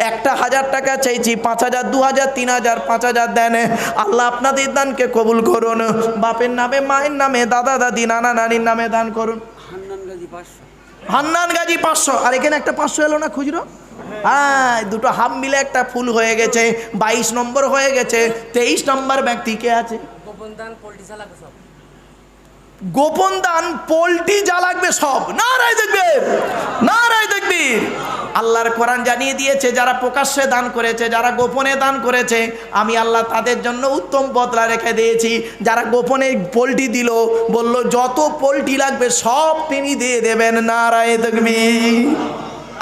1,000 টাকা চাইছি, 5,000, 2,000, 3,000, 5,000 দেন। আল্লাহ আপনাদের দানকে কবুল করুন। বাপের নামে, মায়ের নামে, দাদা দাদি, নানা নানির নামে দান করুন। হান্নান গাজী 500। আর এখানে একটা 500 এলো না খুচরো? হ্যাঁ, দুটো হাম মিলে একটা ফুল হয়ে গেছে। 22 নম্বর হয়ে গেছে। 23 নম্বর ব্যক্তি কে আছে? গোপন দান পোল্ট্রি চালাবে সব। গোপন দান পোল্ট্রি যা লাগবে সব, নারায় দেখবে, নারায় দেখবি। আল্লাহর কোরআন জানিয়ে দিয়েছে যারা প্রকাশ্যে দান করেছে, যারা গোপনে দান করেছে, আমি আল্লাহ তাদের জন্য উত্তম বদলা রেখে দিয়েছি। যারা গোপনে পোল্ট্রি দিল, বলল যত পোল্ট্রি লাগবে সব তিনি দিয়ে দেবেন, নারায় দেখবি।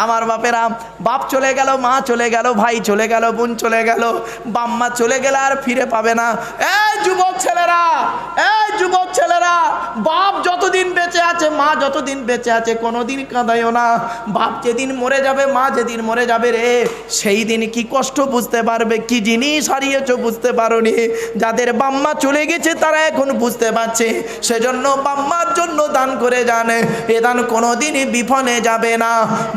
আমার বাপেরা, বাপ চলে গেল, মা চলে গেল, ভাই চলে গেল, বোন চলে গেল, বাম্মা চলে গেলে আর ফিরে পাবে না। এই যুবক ছেলেরা, বাপ যতদিন বেঁচে আছে মা যতদিন বেঁচে আছে কোনোদিন কাঁদাইও না। বাপ যেদিন মরে যাবে, মা যেদিন মরে যাবে রে, সেই দিন কি কষ্ট বুঝতে পারবে, কি জিনিস হারিয়েছো বুঝতে পারোনি। যাদের বাম্মা চলে গেছে তারা এখন বুঝতে পারছে। সেজন্য বাম্মার জন্য দান করে জানে, এ দান কোনোদিনই বিফলে যাবে না।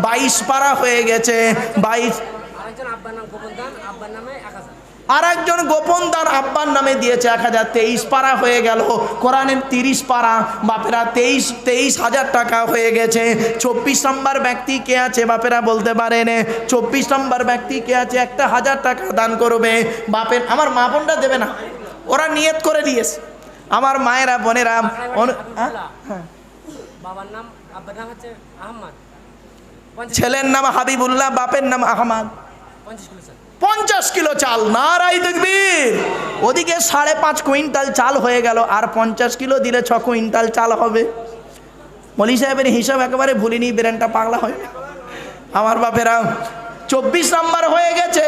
22 পারা হয়ে গেছে। 22 আরেকজন আব্বার নাম গোপন দান, আব্বার নামে 1000। আর একজন গোপন দান আব্বার নামে দিয়েছে 1000। 23 পারা হয়ে গেল। কোরআনের 30 পারা, বাপেরা 23,000 টাকা হয়ে গেছে। 24 নম্বর ব্যক্তি কে আছে বাপেরা বলতে পারেন? 24 নম্বর ব্যক্তি কে আছে? 1000 টাকা দান করবে। বাপের আমার মা বোনরা দেবে না, ওরা নিয়ত করে দিয়েছে। আমার মায়েরা বোনেরা বাবার নাম, আব্বার নাম হচ্ছে আহমদ, ছেলের নাম হাবিবুল্লাহ, বাপের নাম আহমদ। 50 কিলো চাল। 50 কিলো চাল, নারাই তাকবীর। ওদিকে 5.5 কুইন্টাল চাল হয়ে গেল, আর 50 কিলো দিলে 6 কুইন্টাল চাল হবে। মলি সাহেবের হিসাব একেবারে ভুলিনি, ব্রেনটা পাগলা হয় না আমার বাপেরা। 24 নাম্বার হয়ে গেছে,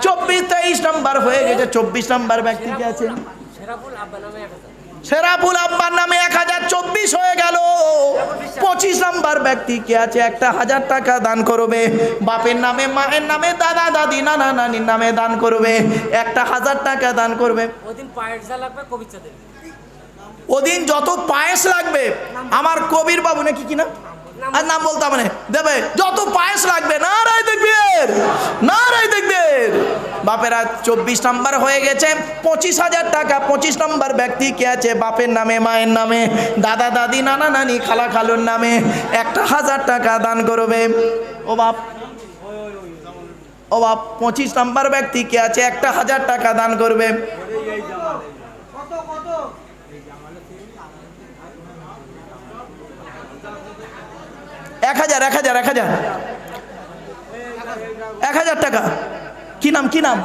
23 নাম্বার হয়ে গেছে। 24 নাম্বার ব্যক্তি কে আছে? সেরাফুল, আব্বার নামে 1000। সেরাফুল আব্বার নামে 1000, 24 হয়ে গেল। 25 নাম্বার ব্যক্তি কে আছে? 1000 টাকা দান করবে। বাপের নামে, মায়ের নামে, দাদা দাদি, নানা নানির নামে দান করবে। 1000 টাকা দান করবে। ওদিন পায়ের যা লাগবে কবিতা দেবে। ওদিন যত পায়েস লাগবে, আমার কবির বাবু নাকি কিনা আর নাম বলতে মানে দেবে, যত পায়েস লাগবে। নারাই তাকবীর, নারাই তাকবীর। বাপেরা 24 নাম্বার হয়ে গেছে। 25,000 টাকা 25 নাম্বার ব্যক্তি কে আছে? বাপের নামে, মায়ের নামে, দাদা দাদি, নানা নানি, খালা খালুর নামে 1000 টাকা দান করবে। ও বাপ, ও বাপ, 25 নাম্বার ব্যক্তি কে আছে? 1000 টাকা দান করবে। 1000 টাকা। কি নাম, কি নাম?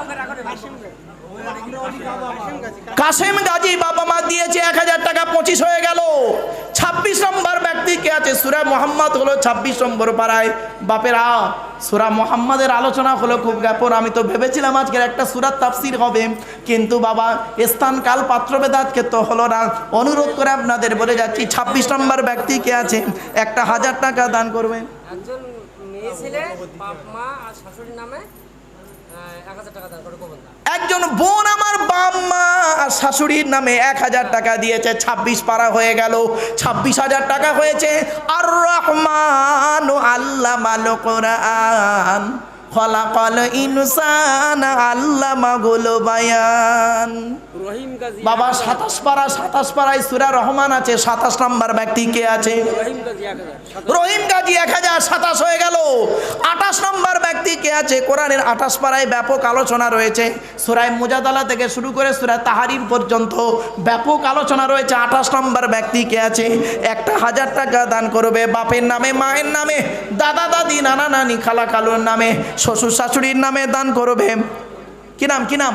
কাসেম গাজী, বাবা মা দিয়েছে 1000 টাকা। 25 হয়ে গেল। 26 নম্বর ব্যক্তি কে আছে? সূরা মুহাম্মদ হলো 26 নম্বর পারায়। বাপেরা সূরা মুহাম্মাদের আলোচনা হলো খুব ব্যাপক। আমি তো ভেবেছিলাম আজকের একটা সূরার তাফসীর হবে, কিন্তু বাবা স্থান কাল পাত্রভেদ আজকে তো হলো না। অনুরোধ করে আপনাদের বলে যাচ্ছি, 26 নম্বর ব্যক্তি কে আছে? 1000 টাকা দান করবেন। একজন মেয়ে ছেলে, বাপ মা আর শাশুড়ির নামে 1000 টাকা দান করে গোপন দান। একজন বোন আমার বাপ মা আর শাশুড়ির নামে 1000 টাকা দিয়েছে। 26 পারা হয়ে গেল। 26,000 টাকা হয়েছে। আর রহমান আল্লামাল কোরআন খলাকাল ইনসান আল্লামাহুল বায়ান। রহিম গাজী বাবা 27 পারা, 27 পারায় সূরা রহমান আছে। 27 নম্বর ব্যক্তি কে আছে? রহিম গাজী 1000। রহিম গাজী 1000, 27 হয়ে গেল। 28 নম্বর ব্যক্তি কে আছে? কোরআনের 28 পারায় ব্যাপক আলোচনা রয়েছে। সূরা মুজাদালা থেকে শুরু করে সূরা তাহরিম পর্যন্ত ব্যাপক আলোচনা রয়েছে। 28 নম্বর ব্যক্তি কে আছে? 1000 টাকা দান করবে। বাপের নামে, মায়ের নামে, দাদা দাদি, নানা নানি, খালা খালুর নামে, শ্বশুর শাশুড়ির নামে দান করবে। কি নাম, কি নাম?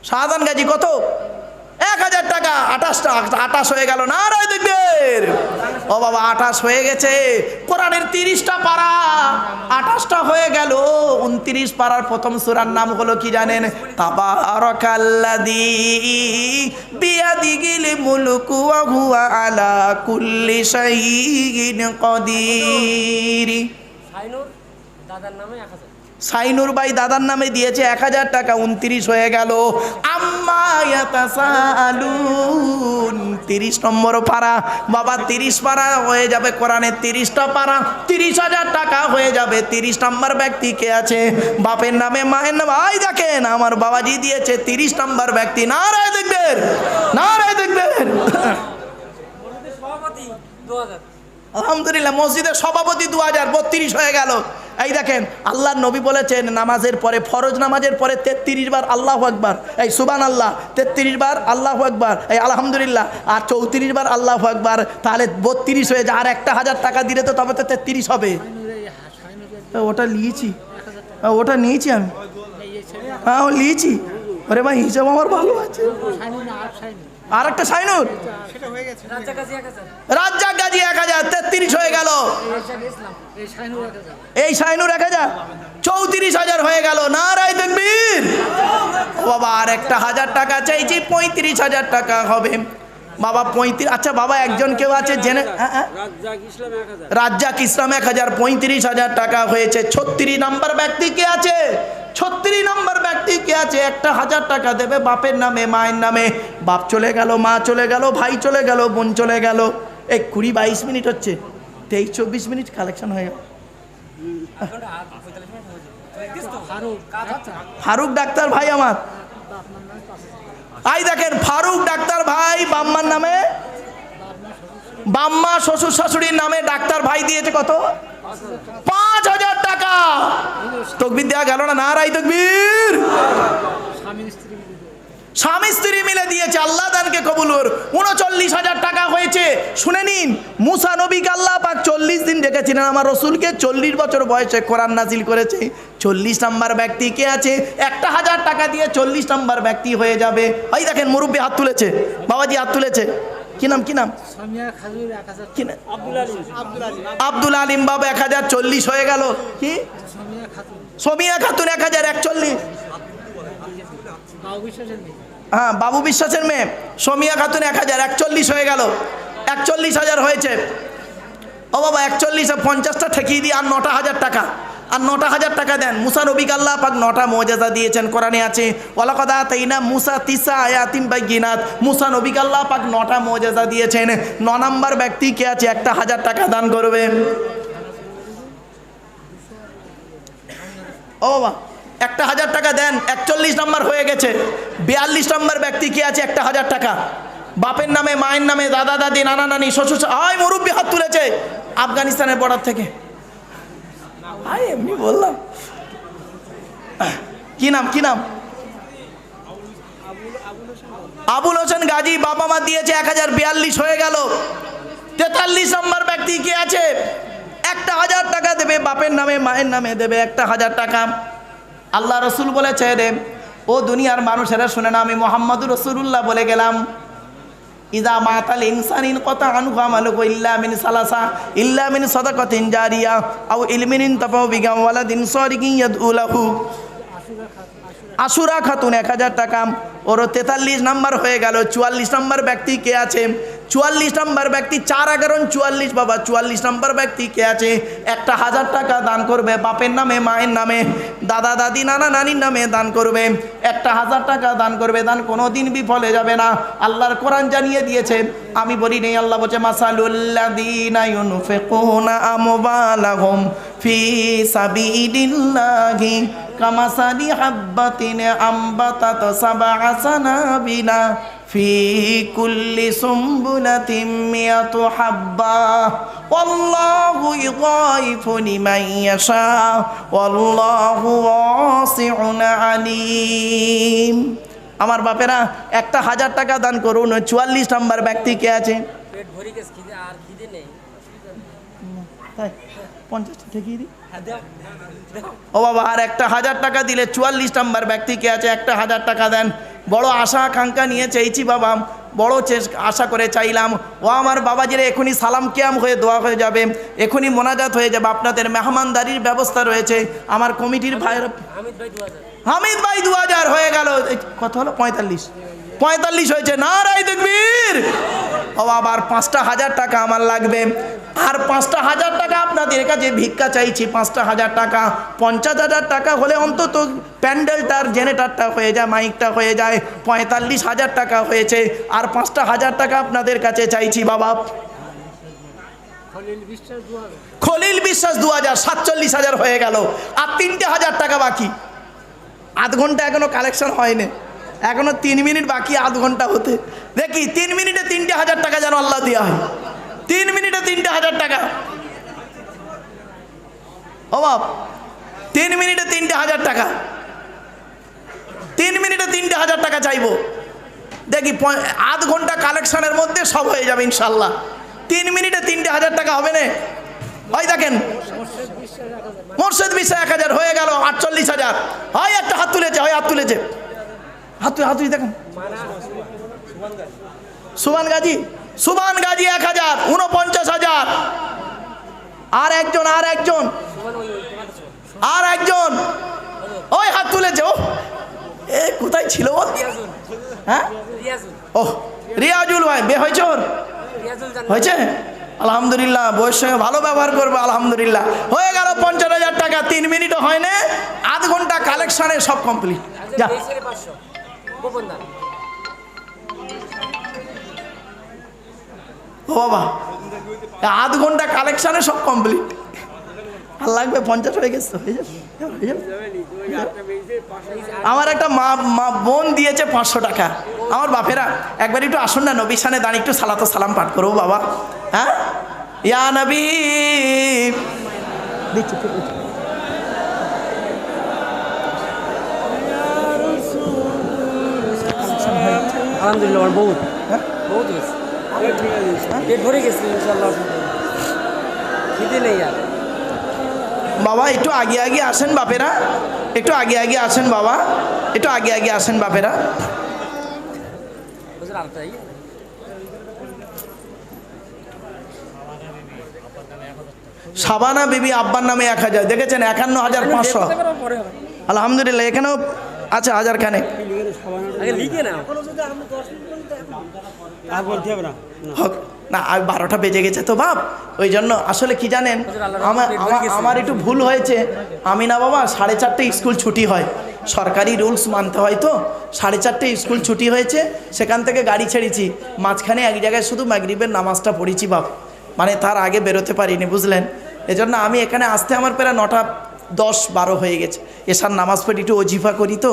শাহাদান গাজী। কত? 1000 টাকা। 28 হয়ে গেল। নারায় তাকবীর। ও বাবা 28 হয়ে গেছে। কোরআনের 30টা পারা, 28টা হয়ে গেল। 29 পারার প্রথম সূরার নাম হলো কি জানেন? তাবারাকাল্লাযী বিয়াদিহিল মুলকু ওয়া হুয়া আলা কুল্লি শাইইন কাদির। সাইনুর দাদার নামে 1000। সাইনুর ভাই দাদার নামে দিয়েছে 1000 টাকা। 29 হয়ে গেল। আম্মা ইয়াতাসালুন 30 নম্বর পারা। বাবা 30 পারা হয়ে যাবে। কোরআনের 30টা পারা, 30,000 টাকা হয়ে যাবে। 30 নম্বর ব্যক্তি কে আছে? বাপের নামে, মায়ের নামে। আই দেখেন আমার বাবাজি দিয়েছে 30 নম্বর ব্যক্তি। নারায় দেখবেন, নারায় দেখবেন। সভাপতি 2000। আলহামদুলিল্লাহ। মসজিদের সভাপতি 2000, 32 হয়ে গেল। এই দেখেন আল্লাহর নবী বলেছেন নামাজের পরে, ফরজ নামাজের পরে 33 বার আল্লাহু আকবার, এই সুবহানাল্লাহ 33 বার আল্লাহু আকবার, এই আলহামদুলিল্লাহ, আর 34 বার আল্লাহু আকবার। তাহলে 32 হয়ে যায়। আর 1000 টাকা দিলে তো তবে তো 33 হবে। ওটা নিয়েছি, ওটা নিয়েছি আমি। হ্যাঁ নিয়েছি। আরে ভাই হিসাব আমার ভালো আছে। আর একটা সাইনুর রাজ্জাক গাজী 1000। রাজ্জাক গাজী 1000, 33 হয়ে গেল। এই সাইনুর 1000, 34,000 হয়ে গেল। নারায় তাকবীর। ও বাবা আর 1000 টাকা চাইছি, 35,000 টাকা হবে। বাবা 35, আচ্ছা বাবা একজন কেউ আছে জেনে, হ্যাঁ রাজ্জাক ইসলাম 1000, রাজ্জাক ইসলাম 1000, 35,000 টাকা হয়েছে। 36 নম্বর ব্যক্তি কে আছে? 36 নম্বর ব্যক্তি কে আছে? 1,000 টাকা দেবে বাপের নামে, মায়ের নামে। বাপ চলে গেল, মা চলে গেল, ভাই চলে গেল, বোন চলে গেল। এই 20-22 মিনিট হচ্ছে, 23-24 মিনিট কালেকশন হয়ে গেল। ফারুক ডাক্তার ভাই আমার, আই দেখেন ফারুক ডাক্তার ভাই বাম্মার নামে, বাম্মা শ্বশুর শাশুড়ির নামে ডাক্তার ভাই দিয়েছে কত? 5,000 টাকা। তকবীর দেওয়া গেল না? নারাই তকবীর। স্বামী স্ত্রী মিলে দিয়েছে, আল্লাহ দানকে কবুল কর। 39,000 টাকা হয়েছে। শুনে নিন, মুসা নবীকে আল্লাহ পাক 40 দিন রেখেছিলেন, আমার রসুলকে 40 বছর বয়সে কোরআন নাজিল করেছে। 40 নম্বর ব্যক্তি কে আছে? 1,000 টাকা দিয়ে 40 নম্বর ব্যক্তি হয়ে যাবে। ওই দেখেন মুরব্বী হাত তুলেছে, বাবাজি হাত তুলেছে। কি নাম, কি নাম? কি নাম? আব্দুল আলিম বাবা 1,040 হয়ে গেল। কি? সোমিয়া খাতুন 1,041। হ্যাঁ, বাবু বিশ্বাসের মেয়ে সোমিয়া খাতুন 1,041 হয়ে গেল। 41,000 হয়েছে। ও বাবা 41, 50টা ঠেকিয়ে দিয়ে আর 9,000 টাকা, আর 9,000 টাকা দেন। মুসা নবীকে আল্লাহ পাক 9টা মুআজিজা দিয়েছেন, কোরআনে আছে ওয়ালাকাদ আতাইনা মুসা 9 আয়াতিন বাইয়িনাত। মুসা নবীকে আল্লাহ পাক 9টা মুআজিজা দিয়েছেন। 9 নম্বর ব্যক্তি কে আছে? 1,000 টাকা দান করবে। ও বাবা 1,000 টাকা দেন। 41 নম্বর হয়ে গেছে। 42 নম্বর ব্যক্তি কে আছে? 1,000 টাকা বাপের নামে, মায়ের নামে, দাদা দাদি, নানা নানি, শ্বশুর। আয় মুরব্বী হাত তুলেছে আফগানিস্তানের বর্ডার থেকে। আয় এমনি বললাম। কি নাম, কি নাম? আবুল হোসেন গাজী, বাবা মা দিয়েছে 1,042 হয়ে গেল। 43 নম্বর ব্যক্তি কে আছে? 1,000 টাকা দেবে বাপের নামে, মায়ের নামে দেবে 1,000 টাকা। আল্লাহ রসুল বলেছে, রে ও দুনিয়ার মানুষেরা শুনে না, আমি মোহাম্মদুর রাসূলুল্লাহ বলে গেলাম, ইজা মাতাল ইনসানিন কতা আনহু আমালুহু ইল্লা মিন সালাসা, ইল্লা মিন সাদাকাতিন জারিয়া আও ইলমিন ইনতাফাউ বিহি ওয়ালাদিন সালিহিন ইয়াদউ লাহু। আশুরা খাতুন 1,000 টাকা। ওর 43 নম্বর হয়ে গেল। 44 নম্বর ব্যক্তি কে আছে? 44 নম্বর ব্যক্তি 4-11-44 বাবা। 44 নম্বর ব্যক্তি কে আছে? 1,000 টাকা দান করবে বাপের নামে, মায়ের নামে, দাদা দাদি, নানা নানির নামে দান করবে। 1,000 টাকা দান করবে। দান কোনোদিন বিফলে যাবে না, আল্লাহর কোরআন জানিয়ে দিয়েছে। আমি বলি নেই, আল্লাহ বলছে মাসালুল্লাযীনা ইউনফিকুনা আমওয়ালাহুম ফি সাবিলিল্লাহি কামাসালি হাব্বাতিন আম্বাতাত সাবআ সানাবিলা ফি কুল্লি সুম্বুলাতিন মিয়াতু হাব্বা ওয়াল্লাহু ইউযাইফু লিমান ইয়াশা ওয়াল্লাহু ওয়াসিউন আলীম। আমার বাপেরা 1,000 টাকা দান করুন। 44 নম্বর ব্যক্তি কে আছে? পেট ভরে গেছে, খিদে আর খিদে নেই। 50 ঠেকিয়ে দিই। হ্যাঁ দাও দাও। ও বাবা আর 1,000 টাকা দিলে 44 নম্বর ব্যক্তি কে আছে? 1,000 টাকা দেন। বড় আশা আকাঙ্ক্ষা নিয়ে চাইছি বাবা, বড় আশা করে চাইলাম। ও আমার বাবাজিরা এখনই সালাম কিয়াম হয়ে দোয়া হয়ে যাবে, এখনই মোনাজাত হয়ে যাবে। আপনাদের মেহমানদারির ব্যবস্থা রয়েছে। আমার কমিটির ভাইয়ের হামিদ ভাই 2000। হামিদ ভাই 2000 হয়ে গেল। কত হলো? 45 হয়েছে। নারাই তাকবীর। ও আবার 5,000 টাকা আমার লাগবে। আর 5,000 টাকা আপনাদের কাছে ভিক্ষা চাইছি। 5,000 টাকা, 50,000 টাকা হলে অন্তত প্যান্ডেলটার জেনারেটরটা হয়ে যায়, মাইকটা হয়ে যায়। 45,000 টাকা হয়েছে। আর 5,000 টাকা আপনাদের কাছে চাইছি বাবা। খলিল বিশ্বাস 2000, 47,000 হয়ে গেল। আর 3,000 টাকা বাকি। আধ ঘন্টা এখনো কালেকশন হয়নি, এখনো 3 মিনিট বাকি আধ ঘন্টা হতে। দেখি 3 মিনিটে 3,000 টাকা যেন আল্লাহ দেওয়া হয়। 3 মিনিটে 3,000 টাকা। ও বাপ, 3 মিনিটে 3,000 টাকা। 3 মিনিটে 3,000 টাকা চাইবো। দেখি আধ ঘন্টা কালেকশনের মধ্যে সব হয়ে যাবে ইনশাল্লাহ। 3 মিনিটে 3,000 টাকা হবে না? ওই দেখেন মোর্শেদ বিশ্বাস 1,000 হয়ে গেল। 48,000 হয়। একটা হাত তুলেছে, হয় হাত তুলেছে, হাত তুলে দেখেন। সুবান গাজী 1,000, 49,000। আর একজন ওই হাত তুলেছে। ও এ কোথায় ছিল বল? হ্যাঁ, ও রিয়াজুল ভাই বিয়ে হয়েছে ওর? রিয়াজুল জান্নাত। হয়েছে? আলহামদুলিল্লাহ, বউয়ের সঙ্গে ভালো ব্যবহার করবে। আলহামদুলিল্লাহ, হয়ে গেল 50,000 টাকা। 3 মিনিটও হয় না, আধ ঘন্টা কালেকশনে সব কমপ্লিট। আচ্ছা, যা মেয়ে ছেলে 500 গোপন দান। ও বাবা, আধ ঘন্টা কালেকশনে সব কমপ্লিট। আর লাগবে 50 হয়ে গেছে, হয়ে যাবে, হয়ে যাবে। আমার একটা মা বোন দিয়েছে 500 টাকা। আমার বাপেরা একবার একটু আসুন না, নবীর সামনে দাঁড়িয়ে একটু সালাত ও সালাম পাঠ করবো বাবা। হ্যাঁ, ইয়া নবী দিচ্ছি, ঠিক আছে। আলহামদুলিল্লাহ, আমার বহুত হ্যাঁ? বহুত হয়েছে, পেট ভরে গেছে ইনশাআল্লাহ। খিদে নেই আর। বাবা একটু আগে আগে আসেন বাপেরা, একটু আগে আগে আসেন বাবা, একটু আগে আগে আসেন বাপেরা। বুঝলেন আরেকটাই শাবানা বিবি আব্বার নামে 1000 দেখেছেন, 51,500। পরে হবে। আলহামদুলিল্লাহ, এখানেও আছে 1000 খানে। আগে লিখে নাও। আর বলতে হবে না। হক না, আর 12টা বেজে গেছে তো বাপ, ওই জন্য আসলে কি জানেন, আমার একটু ভুল হয়েছে। আমি না বাবা 4:30 স্কুল ছুটি হয়, সরকারি রুলস মানতে হয় তো। 4:30 স্কুল ছুটি হয়েছে, সেখান থেকে গাড়ি ছেড়েছি, মাঝখানে এক জায়গায় শুধু মাগরিবের নামাজটা পড়েছি বাপ, মানে তার আগে বেরোতে পারিনি, বুঝলেন। এজন্য আমি এখানে আসতে আমার প্রায় 9টা 10-12 হয়ে গেছে। এসার নামাজ পড়ি, একটু অজিফা করি তো,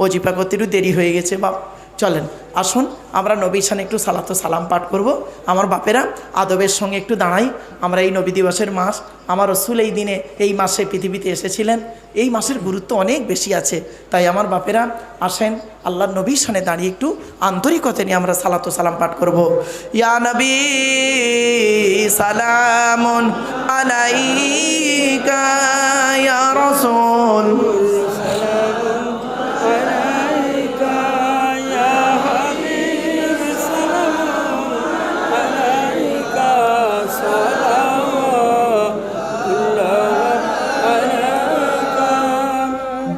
অজিফা করতে একটু দেরি হয়ে গেছে বাপ। চলেন আসুন, আমরা নবীর সামনে একটু সালাত ও সালাম পাঠ করব। আমার বাপেরা আদবের সঙ্গে একটু দাঁড়াই। আমরা এই নবী দিবসের মাস, আমার রসুল এই দিনে এই মাসে পৃথিবীতে এসেছিলেন, এই মাসের গুরুত্ব অনেক বেশি আছে। তাই আমার বাপেরা আসেন, আল্লাহর নবীর সামনে দাঁড়িয়ে একটু আন্তরিকতা নিয়ে আমরা সালাত ও সালাম পাঠ করব। ইয়া নবী সালামুন আলাইকা ইয়া রাসূল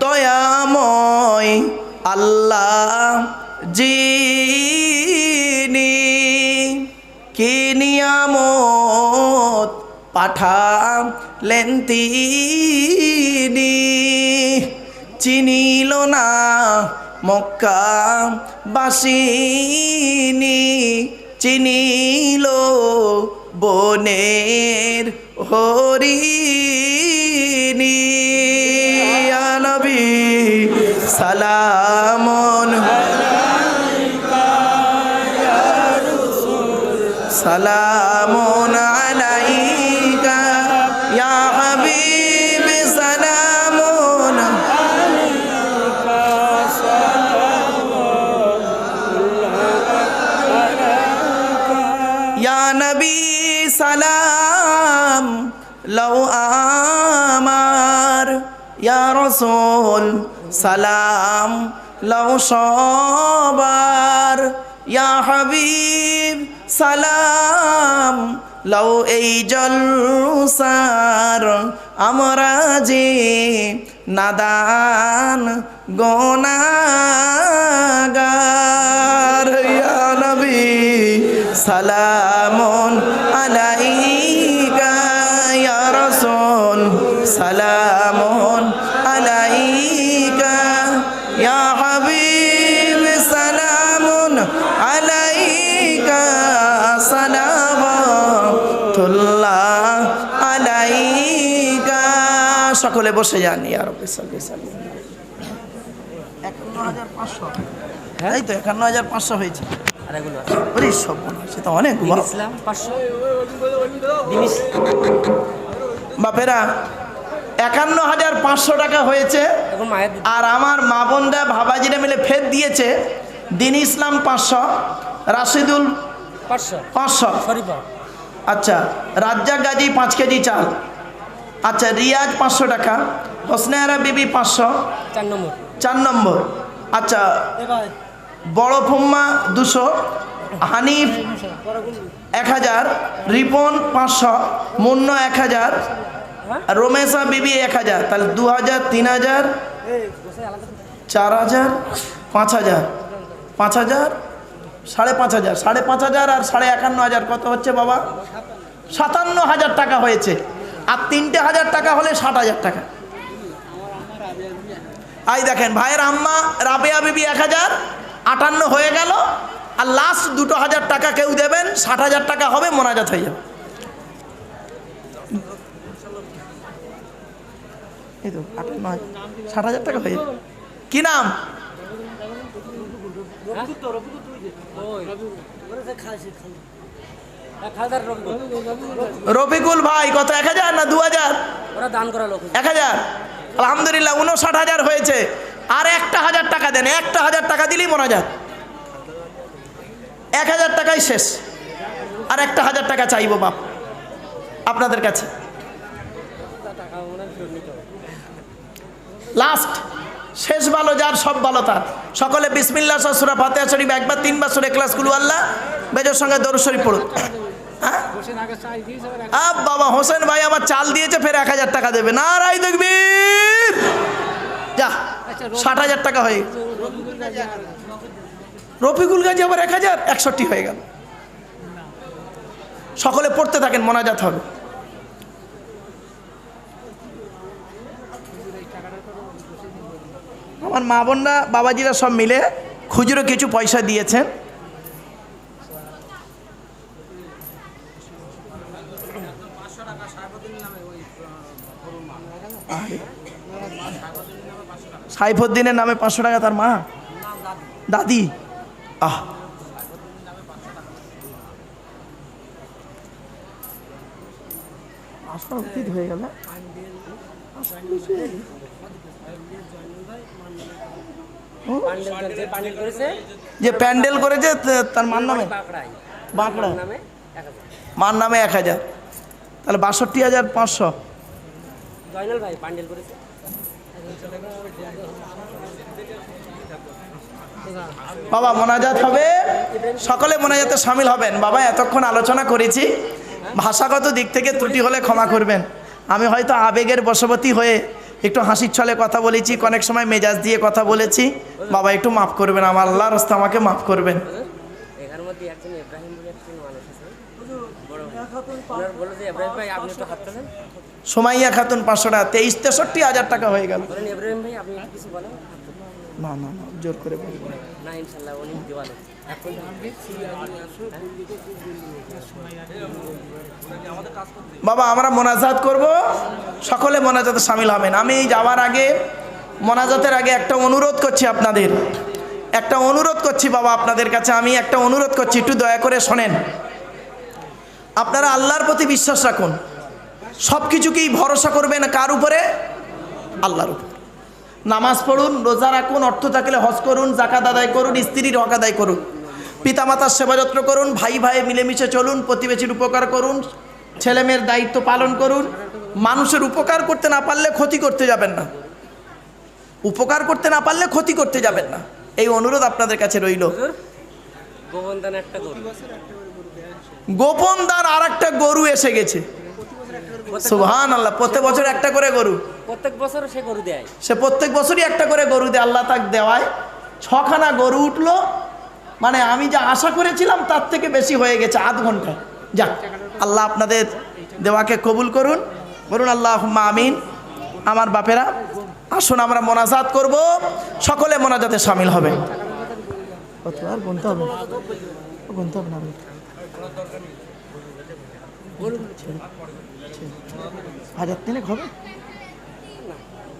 দয়াময় আল্লাহ যিনি কি নিয়ামত পাঠালেন তিনি, চিনিল না মক্কা বাসিনী, চিনিল বনের হরিণী। ইয়া নবী সালামুন সালামুন আলাইকা ইয়া হাবিব সালামুন ইয়া নবী সালাম লও আমার, ইয়া রাসূল সালাম লও সবার, ইয়া হাবিব সালাম লও এই জলসার, আমরা যে নাদান গুনাহগার। ইয়া নবী সালামুন আলাইকা ইয়া রাসূল সালামুন আলাইকা ইয়া হাবিব সালামুন আলাইকা সালাওয়াতুল্লাহ আলাইকা। সকলে বসে যান। ইয়া রাব্বি সাল্লি সাল্লি। 51,500, এই তো 51,500 হয়েছে। আর এগুলো আছে। ওরে সব মনে হচ্ছে তো অনেক দিন ইসলাম 500 দিন বাপেরা 51,500 টাকা হয়েছে। এখন মায়ের আর আমার মা বোনরা ভাবাজিরা মিলে ফের দিয়েছে দিন ইসলাম 500, রাশিদুল 500, শরীফা আচ্ছা রাজ্জাক গাজী 5 কেজি চাল, আচ্ছা রিয়াজ 500 টাকা, হোসনায়রা বিবি 500 4 নম্বর, আচ্ছা বড় ফুম্মা 200, হানিফ 1000, রিপন 500, মুন্ন 1000, রমেশা বিবি 1000, তাহলে 2000 3000 4000 5000 5000 5,500, 5,500 আর 51,500 কত হচ্ছে বাবা? 57,000 টাকা হয়েছে। আর 3,000 টাকা হলে 60,000 টাকা। এই দেখেন ভাইয়ের আম্মা রাবেয়া বিবি 1,058 হয়ে গেল। আর লাস্ট 2,000 টাকা কেউ দেবেন, 60,000 টাকা হবে, মোনাজাত হয়ে যাবে। এই তো 58, 60,000 টাকা হয়ে যাবে। কি নাম? রফিকুল ভাই। কত? 1,000 না 2,000? ওরা দান করা লোক 1,000। আলহামদুলিল্লাহ 59,000 হয়েছে। আর 1,000 টাকা দেন, 1,000 টাকা দিলেই মোনাজাত। 1,000 টাকাই শেষ। আর 1,000 টাকা চাইবো বাপ আপনাদের কাছে। টাকা মনে হয় ফেরত নিতে হবে। লাস্ট শেষ ভালো যার, সব ভালো তার। সকলে বিসমিল্লাহ সূরা ফাতিহা শরীফ একবার, 3 বার সূরা ইখলাস কুল আল্লাহ বেজোর সঙ্গে দরুদ শরীফ পড়ুন। হ্যাঁ বাবা হোসেন ভাই আমার চাল দিয়েছে, ফের 1,000 টাকা দেবে। নারাই তাকবীর। যা 60,000 টাকা হয়ে গেছে। রফিকুল গাজী আবার 1,000, 61 হয়ে গেল। সকলে পড়তে থাকেন, মোনাজাত হবে। আমার মা বোনরা বাবাজিরা সব মিলে খুচরো কিছু পয়সা দিয়েছেন। সাইফুদ্দিনের নামে 500 টাকা, তার মা দাদি। আসা উচিত হয়ে গেল। যে প্যান্ডেল করেছে তার মার নামে, বাঁকড়া মার নামে 1,000, তাহলে 62,500। জয়নাল ভাই প্যান্ডেল করেছে। বাবা মোনাজাত হবে, সকলে মোনাজাতে শামিল হবেন। বাবা এতক্ষণ আলোচনা করেছি, ভাষাগত দিক থেকে ত্রুটি হলে ক্ষমা করবেন। আমি হয়তো আবেগের বশবর্তী হয়ে একটু হাসির ছলে কথা বলেছি, অনেক সময় মেজাজ দিয়ে কথা বলেছি। বাবা একটু মাফ করবেন, আমার আল্লাহর রাস্তা আমাকে মাফ করবেন। এখানের মধ্যে একজন ইব্রাহিম বলে একজন মানুষ আছে, ওনার বলে যে ইব্রাহিম ভাই আপনি একটু হাত তোলেন। সুমাইয়া খাতুন 500 টাকা, 23-63,000 টাকা হয়ে গেল। বলেন ইব্রাহিম ভাই আপনি একটু কিছু বলেন। না না না, জোর করে বলবো না, ইনশাল্লাহ উনি দেওয়ালো। এখন বাবা আমরা মোনাজাত করব, সকলে মোনাজাতে শামিল হবেন। আমি যাওয়ার আগে, মোনাজাতের আগে একটা অনুরোধ করছি আপনাদের, একটা অনুরোধ করছি বাবা আপনাদের কাছে। আমি একটা অনুরোধ করছি, একটু দয়া করে শোনেন। আপনারা আল্লাহর প্রতি বিশ্বাস রাখুন, সব কিছুকেই ভরসা করবেন কার উপরে? আল্লাহর উপর। নামাজ পড়ুন, রোজা রাখুন, অর্থ থাকলে হজ করুন, যাকাত আদায় করুন, স্ত্রীর হক আদায় করুন, পিতামাতার সেবা যত্ন করুন, ভাই ভাই মিলেমিশে চলুন, প্রতিবেশীর উপকার করুন, ছেলেমেয়ের দায়িত্ব পালন করুন। মানুষের উপকার করতে না পারলে ক্ষতি করতে যাবেন না, উপকার করতে না পারলে ক্ষতি করতে যাবেন না, এই অনুরোধ আপনাদের কাছে রইল। গোপন দান একটা গরু, গোপন দান আর একটা গরু এসে গেছে। সুবহানাল্লাহ। প্রত্যেক বছর একটা করে গরু, প্রত্যেক বছর সে গরু দেয়, সে প্রত্যেক বছরই একটা করে গরু দেয়। আল্লাহ তাক দেওয়ায় 6খানা গরু উঠলো, মানে আমি যা আশা করেছিলাম তার থেকে বেশি হয়ে গেছে আধ ঘন্টায়। যাক, আল্লাহ আপনাদের দেওয়াকে কবুল করুন, বলুন আল্লাহুম্মা আমিন। আমার বাপেরা আসুন আমরা মোনাজাত করব, সকলে মোনাজাতে শামিল হবে। কত আর গুনতে হবে, গুনতে হবে না, 1,000 হবে,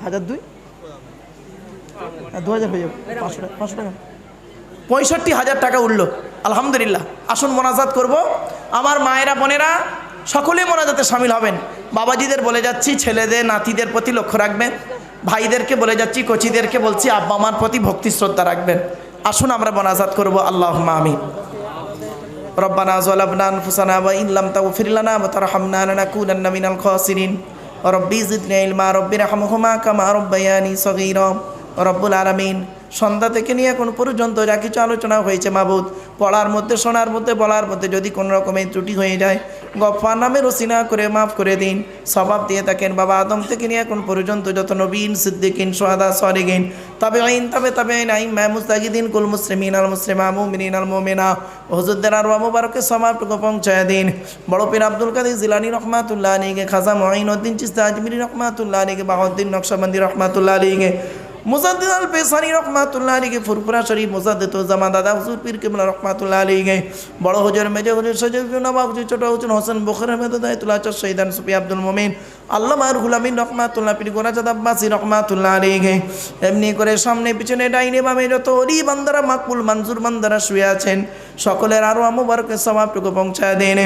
1,002, 2,000 হয়ে যাবে, 500 টাকা, 65,000 টাকা উঠল। আলহামদুলিল্লাহ। আসুন মোনাজাত করব। আমার মায়েরা বোনেরা সকলে মোনাজাতে শামিল হবেন। বাবাজিদের বলে যাচ্ছি ছেলেদের নাতিদের প্রতি লক্ষ্য রাখবেন, ভাইদেরকে বলে যাচ্ছি, কচিদেরকে বলছি আব্বা আমার প্রতি ভক্তি শ্রদ্ধা রাখবেন। আসুন আমরা মোনাজাত করব। আল্লাহুম্মা আমিন। রব্বানা যালামনা আনফুসানা ওয়া ইন লাম তাগফির লানা ওয়া তারহামনা লানাকুনান্না মিনাল খাসিরিন। রব্বি জিদনি ইলমা রব্বিরহামহুমা কামা রাব্বায়ানি সগীরা। রব্বুল আলামিন, সন্ধ্যা থেকে নিয়ে এখন পর্যন্ত যা কিছু আলোচনা হয়েছে মাবুদ, পড়ার মধ্যে, শোনার মধ্যে, বলার মধ্যে যদি কোনো রকমের ত্রুটি হয়ে যায়, গফফার নামে রসিনা করে মাফ করে দিন। সওয়াব দিয়ে থাকেন বাবা আদম থেকে নিয়ে এখন পর্যন্ত যত নবীন, সিদ্দিকিন, শুহাদা, সালিহিন তাবেঈন তাবেঈন আইম্মা মুজতাহিদিন কুল মুসলিমিন আল মুসলিমা মুমিনিন আল মুমিনা হুজুরদের আরওয়াহ মুবারকে সওয়াবটুকু পৌঁছায় দিন। বড় পীর আব্দুল কাদের জিলানী রহমাতুল্লাহ আলাইহি, খাজা মুঈনুদ্দিন চিশতি আজমিরি রহমাতুল্লাহ আলাইহি, বাহাউদ্দিন নকশবন্দি রহমাতুল্লাহ আলাইহি, মুজাদ্দিদ আল পেসানি রহমাতুল্লাহ আলাইহি, ফুরফুরা শরীফ মুজাদ্দিদুল জামান দাদা হুজুর পীর কিবলা রহমাতুল্লাহ আলাইহি, বড় হুজুর মেজর হুজুর সৈয়দ নবাব হুজুর ছোট হুজুর হোসেন বখরি আহমেদ দায়তুল্লাহ চর শহীদান সুফি আব্দুল মুমিন আল্লামা রুহুল আমিন রহমাতুল্লাহ পীর গোরাজাদ আব্বাসী রহমাতুল্লাহ আলাইহি, এমনি করে সামনে পিছনে ডাইনে বামে যত ওলি বান্দারা মাকবুল মঞ্জুর বান্দারা শুয়ে আছেন সকলের আরওয়াহ মুবারকের সওয়াবটুকু পৌঁছায় দেন।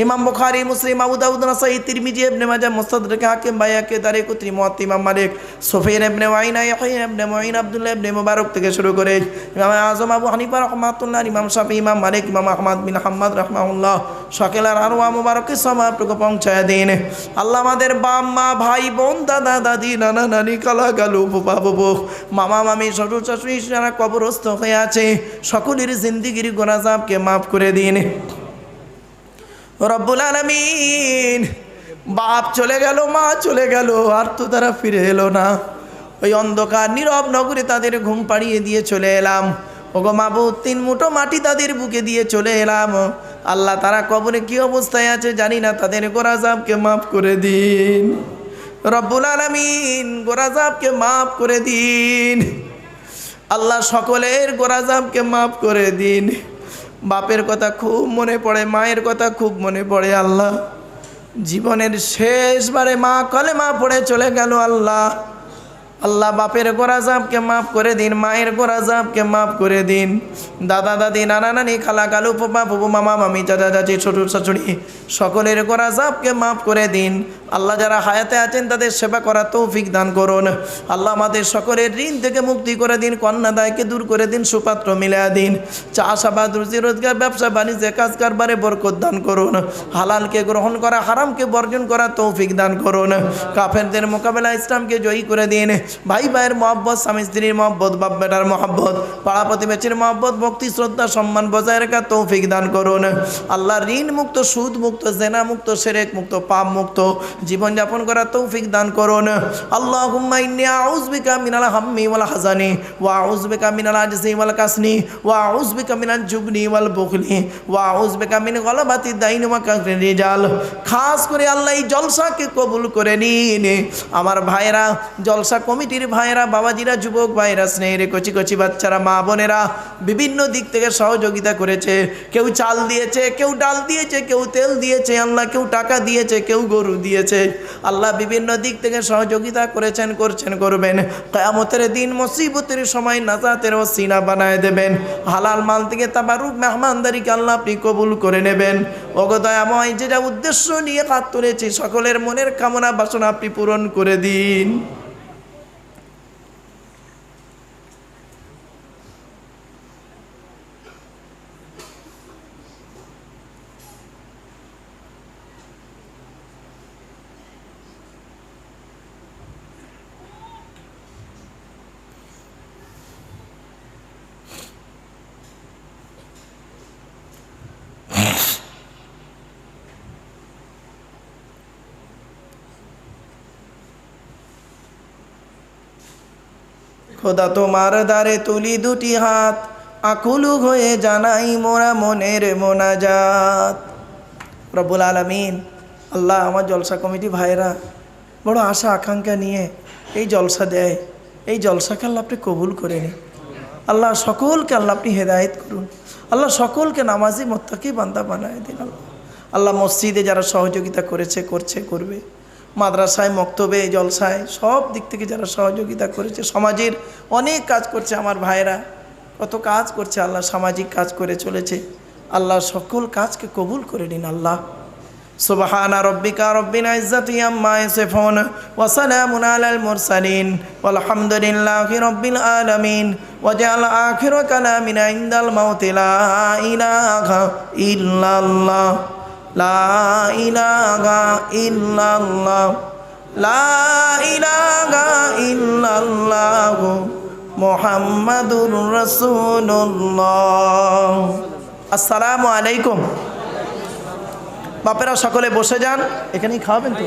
ইমাম বুখারী, মুসলিম, আবু দাউদ, নাসাঈ, তিরমিজি, ইবনে মাজাহ, মুস্তাদরাক হাকিম, বাইহাকি, দারিকুতনি, মুওয়াত্তা ইমাম মালিক, সুফিয়ান ইবনে ওয়াইনা, ইয়াহইয়া ইবনে মুঈন, আব্দুল্লাহ ইবনে মুবারক থেকে শুরু করে ইমাম আযম আবু হানিফা রাহমাতুল্লাহ, ইমাম শাফি, ইমাম মালিক, ইমাম আহমদ বিন হাম্মাদ রাহমাহুল্লাহ সকলের আরওয়াহ মুবারকের সওয়াবটুকু পৌঁছায় দেন। আল্লাহ আমাদের বাপ মা ভাই বোন দাদা দাদি নানা নানি কালা কালু ফুপা ফুপু মামা মামি শ্বশুর শাশুড়ি যারা কবরস্থ হয়ে আছে সকলের জিন্দেগির গুনাহকে মাফ করে দিন রব্বুল আলামিন। বাপ চলে গেল, মা চলে গেল, আর তো তারা ফিরে এলো না। ওই অন্ধকার নীরব নগরে তাদের ঘুম পাড়িয়ে দিয়ে চলে এলাম। ওগো মাবুদ, 3 মুঠো মাটি তাদের বুকে দিয়ে চলে এলাম। আল্লাহ, তারা কবরে কি অবস্থায় আছে জানি না, তাদের গোরাজাবকে মাফ করে দিন রব্বুল আলামিন, গোরাজাবকে মাফ করে দিন আল্লাহ, সকলের গোরাজাবকে মাফ করে দিন। বাপের কথা খুব মনে পড়ে, মায়ের কথা খুব মনে পড়ে আল্লাহ। জীবনের শেষবারে মা কলেমা পড়ে চলে গেল আল্লাহ। আল্লাহ, বাপের গোরাজাবকে মাফ করে দিন, মায়ের গোরাজাবকে মাফ করে দিন। দাদা দাদি নানা নানি খালা কালু ফুপা ফুপু মামা মামি চাচা চাচি শ্বশুর শাশুড়ি সকলের গোরাজাবকে মাফ করে দিন আল্লাহ। যারা হায়াতে আছেন তাদের সেবা করার তৌফিক দান করুন আল্লাহ। আমাদের সকলের ঋণ থেকে মুক্তি করে দিন, কন্যাদায়কে দূর করে দিন, সুপাত্র মিলিয়ে দিন। চাষাবাদ, রুজি রোজগার, ব্যবসা বাণিজ্যে কাজ কারবারে বরকত দান করুন। হালালকে গ্রহণ করা, হারামকে বর্জন করা তৌফিক দান করুন। কাফেরদের মোকাবেলা ইসলামকে জয়ী করে দিন। ভাই ভাইয়ের মহব্বত, স্বামী স্ত্রীর মহব্বত, বাপ বেটার মহব্বত, পাড়া প্রতিবেশীর মহব্বত, ভক্তি শ্রদ্ধা সম্মান বজায় রাখা তৌফিক দান করুন আল্লাহ। ঋণ মুক্ত, সুদ মুক্ত, জেনা মুক্ত, শিরক মুক্ত, পাপ মুক্ত জীবন যাপন করা তৌফিক দান করুন আল্লাহুম্মা ইন্নী আউযু বিকা মিনাল হাম্মি ওয়াল হাযানি ওয়া আউযু বিকা মিনাল আজজি ওয়াল কাসনি ওয়া আউযু বিকা মিনাল জুবনি ওয়াল বুখলি ওয়া আউযু বিকা মিন গলাবাতি দাইন ওয়া কাসরির রিজাল। খাস করে আল্লাহ এই জলসাকে কবুল করে নিন। আমার ভাইরা, জলসা কমিটির ভাইরা, বাবাজিরা, যুবক ভাইরা, স্নেহের কচি কচি বাচ্চারা, মা বোনেরা বিভিন্ন দিক থেকে সহযোগিতা করেছে। কেউ চাল দিয়েছে, কেউ ডাল দিয়েছে, কেউ তেল দিয়েছে আল্লাহ, কেউ টাকা দিয়েছে, কেউ গরু দিয়েছে আল্লাহ। বিভিন্ন দিক থেকে সহযোগিতা করেছেন, করছেন, করবেন। কিয়ামতের দিন মুসিবতের সময় নাজাতের ওসিলা বানায় দেবেন। হালাল মাল থেকে তাবারুক মেহমানদারিকে আল্লাহ আপনি কবুল করে নেবেন। ওগো দয়াময়, যেটা উদ্দেশ্য নিয়ে হাত তুলেছি সকলের মনের কামনা বাসনা আপনি পূরণ করে দিন। খোদা তোমার দ্বারে তুলি দুটি হাত, আকুলু হয়ে জানাই মোরা মনের মোনাজাত। রব্বুল আলামিন, আল্লাহ আমার জলসা কমিটি ভাইরা বড় আশা আকাঙ্ক্ষা নিয়ে এই জলসা দেয়। এই জলসাকে আল্লাহ আপনি কবুল করে নিন আল্লাহ। সকলকে আল্লাহ আপনি হেদায়েত করুন আল্লাহ। সকলকে নামাজি মুত্তাকি বান্দা বানায় দিন আল্লাহ। আল্লাহ মসজিদে যারা সহযোগিতা করেছে, করছে, করবে, মাদ্রাসায়, মক্তবে, জলসায় সব দিক থেকে যারা সহযোগিতা করেছে, সমাজের অনেক কাজ করছে আমার ভাইরা, কত কাজ করছে আল্লাহ, সামাজিক কাজ করে চলেছে আল্লাহ। সকল কাজকে কবুল করে নিন আল্লাহ। সুবহানা রাব্বিকা রাব্বিল ইজ্জাতি আম্মা ইয়াসিফুন ওয়া সালামুন আলাল মুরসালিন ওয়ালহামদুলিল্লাহি রাব্বিল আলামিন। ওয়াজআল আখিরা কালামিনা ইনদাল মাউতি লা ইলাহা ইল্লাল্লাহ, লা ইলাহা ইল্লাল্লাহ, লা ইলাহা ইল্লাল্লাহ, মুহাম্মাদুর রাসূলুল্লাহ। আসসালামু আলাইকুম। বাপেরা সকলে বসে যান, এখানেই খাওয়াবেন তো।